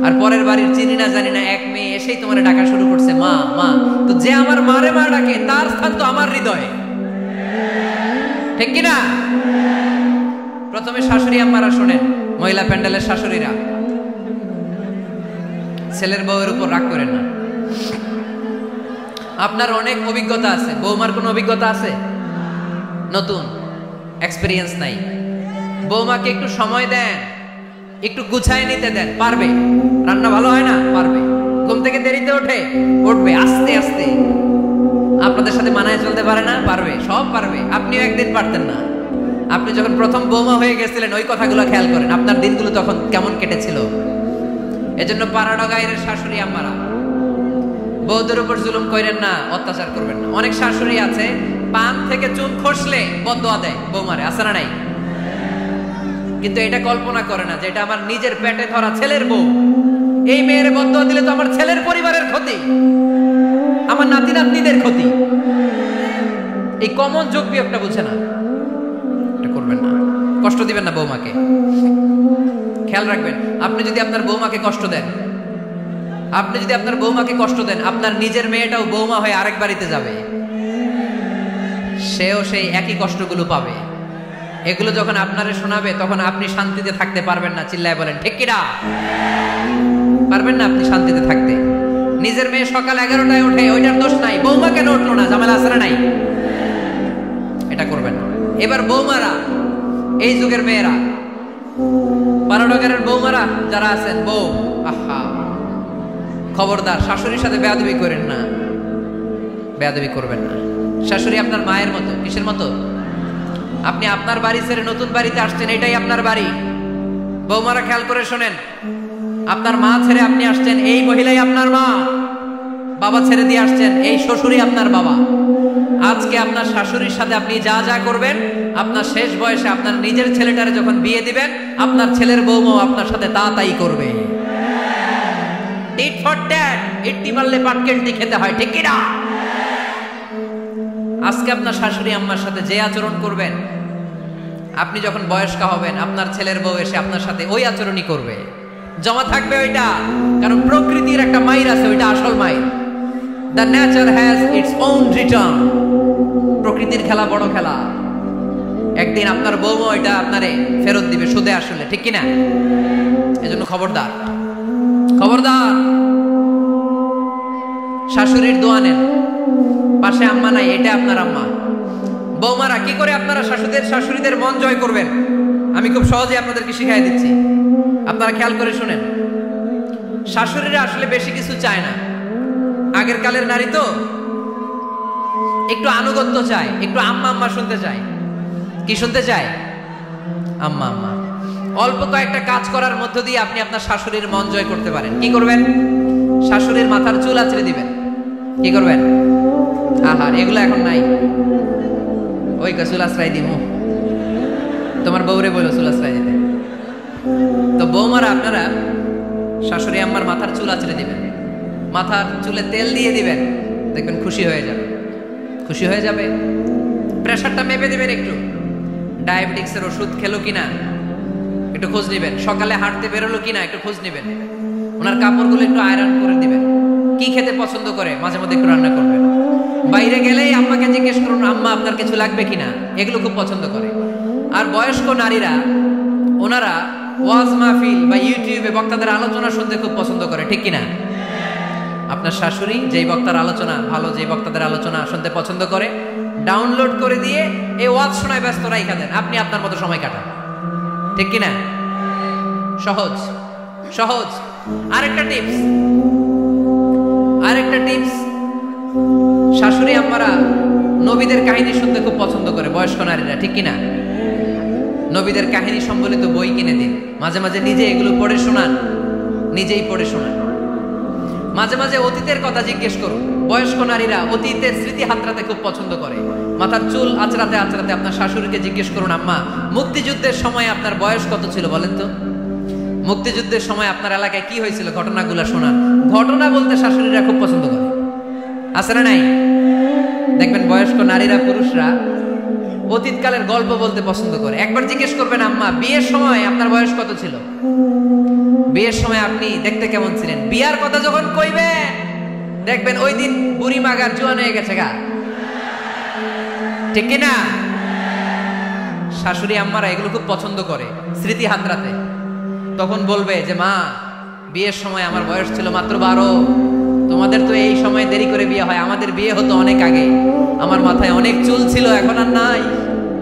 আর পরের বাড়ির চিনি না জানি না এক মেয়ে এসেই তোমার ডাকা শুরু করছে মা মা। তো যে আমার মারে মা ডাকে তার স্থান তো আমার হৃদয়ে, ঠিক কিনা? প্রথমে শাশুড়ি আম্মারা শোনেন, মহিলা প্যান্ডেলের শাশুড়িরা, ছেলের বউয়ের উপর রাগ করেন না। আপনার অনেক অভিজ্ঞতা আছে, বৌমার কোনো অভিজ্ঞতা আছে? নতুন এক্সপেরিয়েন্স নাই। বৌমাকে একটু সময় দেন, একটু গুছায় নিতে দেন, পারবে। রান্না ভালো হয় না, পারবে। ঘুম থেকে দেরিতে ওঠে, উঠবে আস্তে আস্তে। আপনাদের সাথে মানায় চলতে পারে না, পারবে, সব পারবে। আপনিও একদিন পারতেন না। আপনি যখন প্রথম বৌমা হয়ে গেছিলেন ওই কথাগুলো খেয়াল করেন, আপনার দিনগুলো তখন কেমন কেটেছিল। এজন্য পাড়াডগাইয়ের শাশুড়ি আম্মারা, বউদের উপর জুলুম করেন না, অত্যাচার করবেন না। অনেক শাশুড়ি আছে পান থেকে চুন খসলে বদদোয়া দেয় বৌমারে, আছে না নাই? কিন্তু এটা কল্পনা করে না যে এটা আমার নিজের পেটে ধরা ছেলের বউ। এই মেয়ের বদদোয়া দিলে তো আমার ছেলের পরিবারের ক্ষতি, আমার নাতি নাতনিদের ক্ষতি। এই কমন যোগ বিয়োগটা বুঝে না। এটা করবেন না, কষ্ট দিবেন না বৌমাকে। খেয়াল রাখবেন, আপনি যদি আপনার বৌমাকে কষ্ট দেন, আপনি যদি আপনার বৌমাকে কষ্ট দেন, আপনার নিজের মেয়েটাও বৌমা হয়ে আরেক বাড়িতে যাবে, সেও সেই একই কষ্টগুলো পাবে। এগুলো যখন আপনারে শোনাবে তখন আপনি শান্তিতে থাকতে পারবেন না। চিল্লায় বলেন ঠিক কিনা? পারবেন না আপনি শান্তিতে থাকতে। নিজের মেয়ে সকাল 11টায় ওঠে, ওইটার দোষ নাই, বৌমা কেন উঠলো না, ঝামেলা আছে না নাই? এটা করবেন না। এবার বৌমারা, এই যুগের মেয়েরা, পারাডগারের বৌমারা যারা আছেন, বউ, আহা, খবরদার শাশুড়ির সাথে বেয়াদবি করেন না, বেয়াদবি করবেন না। শাশুড়ি আপনার মায়ের মতো। কিসের মতো? আপনি আপনার বাড়ি ছেড়ে নতুন বাড়িতে আসছেন, এটাই আপনার বাড়ি। বৌমারা খেয়াল করে শোনেন, আপনার মা ছেড়ে আপনি আসছেন, এই মহিলাই আপনার মা। বাবা ছেড়ে দিয়ে আসছেন, এই শ্বশুরই আপনার বাবা। আজকে আপনার শাশুড়ির সাথে আপনি যা যা করবেন, আপনার শেষ বয়সে আপনার নিজের ছেলেটারে যখন বিয়ে দিবেন, আপনার ছেলের বৌমাও আপনার সাথে তা তাই করবে। টিট ফর ট্যাট, ইট্টি মারলে পাটকেলটি খেতে হয়, ঠিক কি না? আজকে আপনার শাশুড়ি আম্মার সাথে যে আচরণ করবেন, আপনি যখন বয়স্ক হবেন, আপনার ছেলের বউ এসে আপনার সাথে ওই আচরণই করবে, জমা থাকবে ওইটা। কারণ প্রকৃতির একটা মাইর আছে, ওইটা আসল মাইর। The nature has its own return. প্রকৃতির খেলা বড় খেলা। একদিন আপনার বউমা ওইটা আপনারে ফেরত দিবে, সুদে আসলে, ঠিক কিনা? এজন্য খবরদার, খবরদার। শাশুড়ির দোয়া নেন, পাশে আম্মা নাই, এটা আপনার আম্মা। বৌমারা কি করে আপনারা শাশুড়িদের মন জয় করবেন, আমি খুব সহজে আপনাদেরকে শিখাই দিচ্ছি। আপনারা খেয়াল করে শুনেন। শাশুড়িরা আসলে বেশি কিছু চায় না। আগের কালের নারী তো একটু আনুগত্য চায়, একটু আম্মা আম্মা শুনতে চায়। কি শুনতে চায়? আম্মা আম্মা। অল্প কয়েকটা কাজ করার মধ্য দিয়ে আপনি আপনার শাশুড়ির মন জয় করতে পারেন। কি করবেন? শাশুড়ির মাথার চুল আঁচড়ে দিবেন। কি করবেন? আহার, এগুলো এখন নাই। ওই চুল আশ্রয় দিমু, তোমার বউরে বলো চুল আশ্রয় দিতে। তো বৌমারা আপনারা শাশুড়ি আম্মার মাথার চুল আঁচড়ে দিবেন, মাথার চুলে তেল দিয়ে দিবেন, দেখবেন খুশি হয়ে যাবে, খুশি হয়ে যাবে। প্রেশারটা মেপে দিবেন, একটু ডায়াবেটিক্সের ওষুধ খেলো কিনা একটু খোঁজ নিবেন, সকালে হাঁটতে বেরোলো কিনা একটু খোঁজ নিবেন, ওনার কাপড়গুলো একটু আয়রন করে দিবেন। কি খেতে পছন্দ করে মাঝে মধ্যে একটু রান্না করবেন। বাইরে গেলেই আম্মাকে জিজ্ঞেস করুন, আম্মা আপনার কিছু লাগবে কিনা, এগুলো খুব পছন্দ করে। আর বয়স্ক নারীরা, ওনারা ওয়াজ মাহফিল বা ইউটিউবে বক্তাদের আলোচনা শুনতে খুব পছন্দ করে, ঠিক কিনা? আপনার শাশুড়ি যেই বক্তার আলোচনা ভালো, যেই বক্তাদের আলোচনা শুনতে পছন্দ করে, ডাউনলোড করে দিয়ে এই ওয়াজ শোনায় ব্যস্ত রাইখা দেন, আপনি আপনার মতো সময় কাটান, ঠিক কিনা? সহজ সহজ। আরেকটা টিপস, শাশুড়ি আম্মারা নবীদের কাহিনী শুনতে খুব পছন্দ করে, বয়স্ক নারীরা, ঠিক কিনা? নবীদের কাহিনী সম্বলিত বই কিনে দিন, মাঝে মাঝে নিজে এগুলো পড়ে শোনান, নিজেই পড়ে শোনান। মাঝে মাঝে অতীতের কথা জিজ্ঞেস করুন। বয়স্ক নারীরা অতীতের স্মৃতি হাতড়াতে খুব পছন্দ করে। মাথার চুল আঁচড়াতে আঁচড়াতে আপনার শাশুড়িকে জিজ্ঞেস করুন, আম্মা মুক্তিযুদ্ধের সময় আপনার বয়স কত ছিল বলেন তো? মুক্তিযুদ্ধের সময় আপনার এলাকায় কি হয়েছিল, ঘটনাগুলো শোনান। ঘটনা বলতে শাশুড়িরা খুব পছন্দ করে, আছে না নাই? দেখবেন বয়স্ক নারীরা, পুরুষরা অতীতকালের গল্প বলতে পছন্দ করে। একবার জিজ্ঞেস করবেন, আম্মা বিয়ের সময় আপনার বয়স কত ছিল, বিয়ের সময় আপনি দেখতে কেমন ছিলেন? বিয়ার কথা যখন কইবে দেখবেন ওই দিন বুড়ি মাগার জোয়ান হয়ে গেছে গা, ঠিক কিনা? শাশুড়ি আম্মারা এগুলো খুব পছন্দ করে স্মৃতি হাতড়াতে। তখন বলবে যে, মা বিয়ের সময় আমার বয়স ছিল মাত্র 12, তোমাদের তো এই সময় দেরি করে বিয়ে হয়, আমাদের বিয়ে হতো অনেক আগে, আমার মাথায় অনেক চুল ছিল, এখন আর নাই।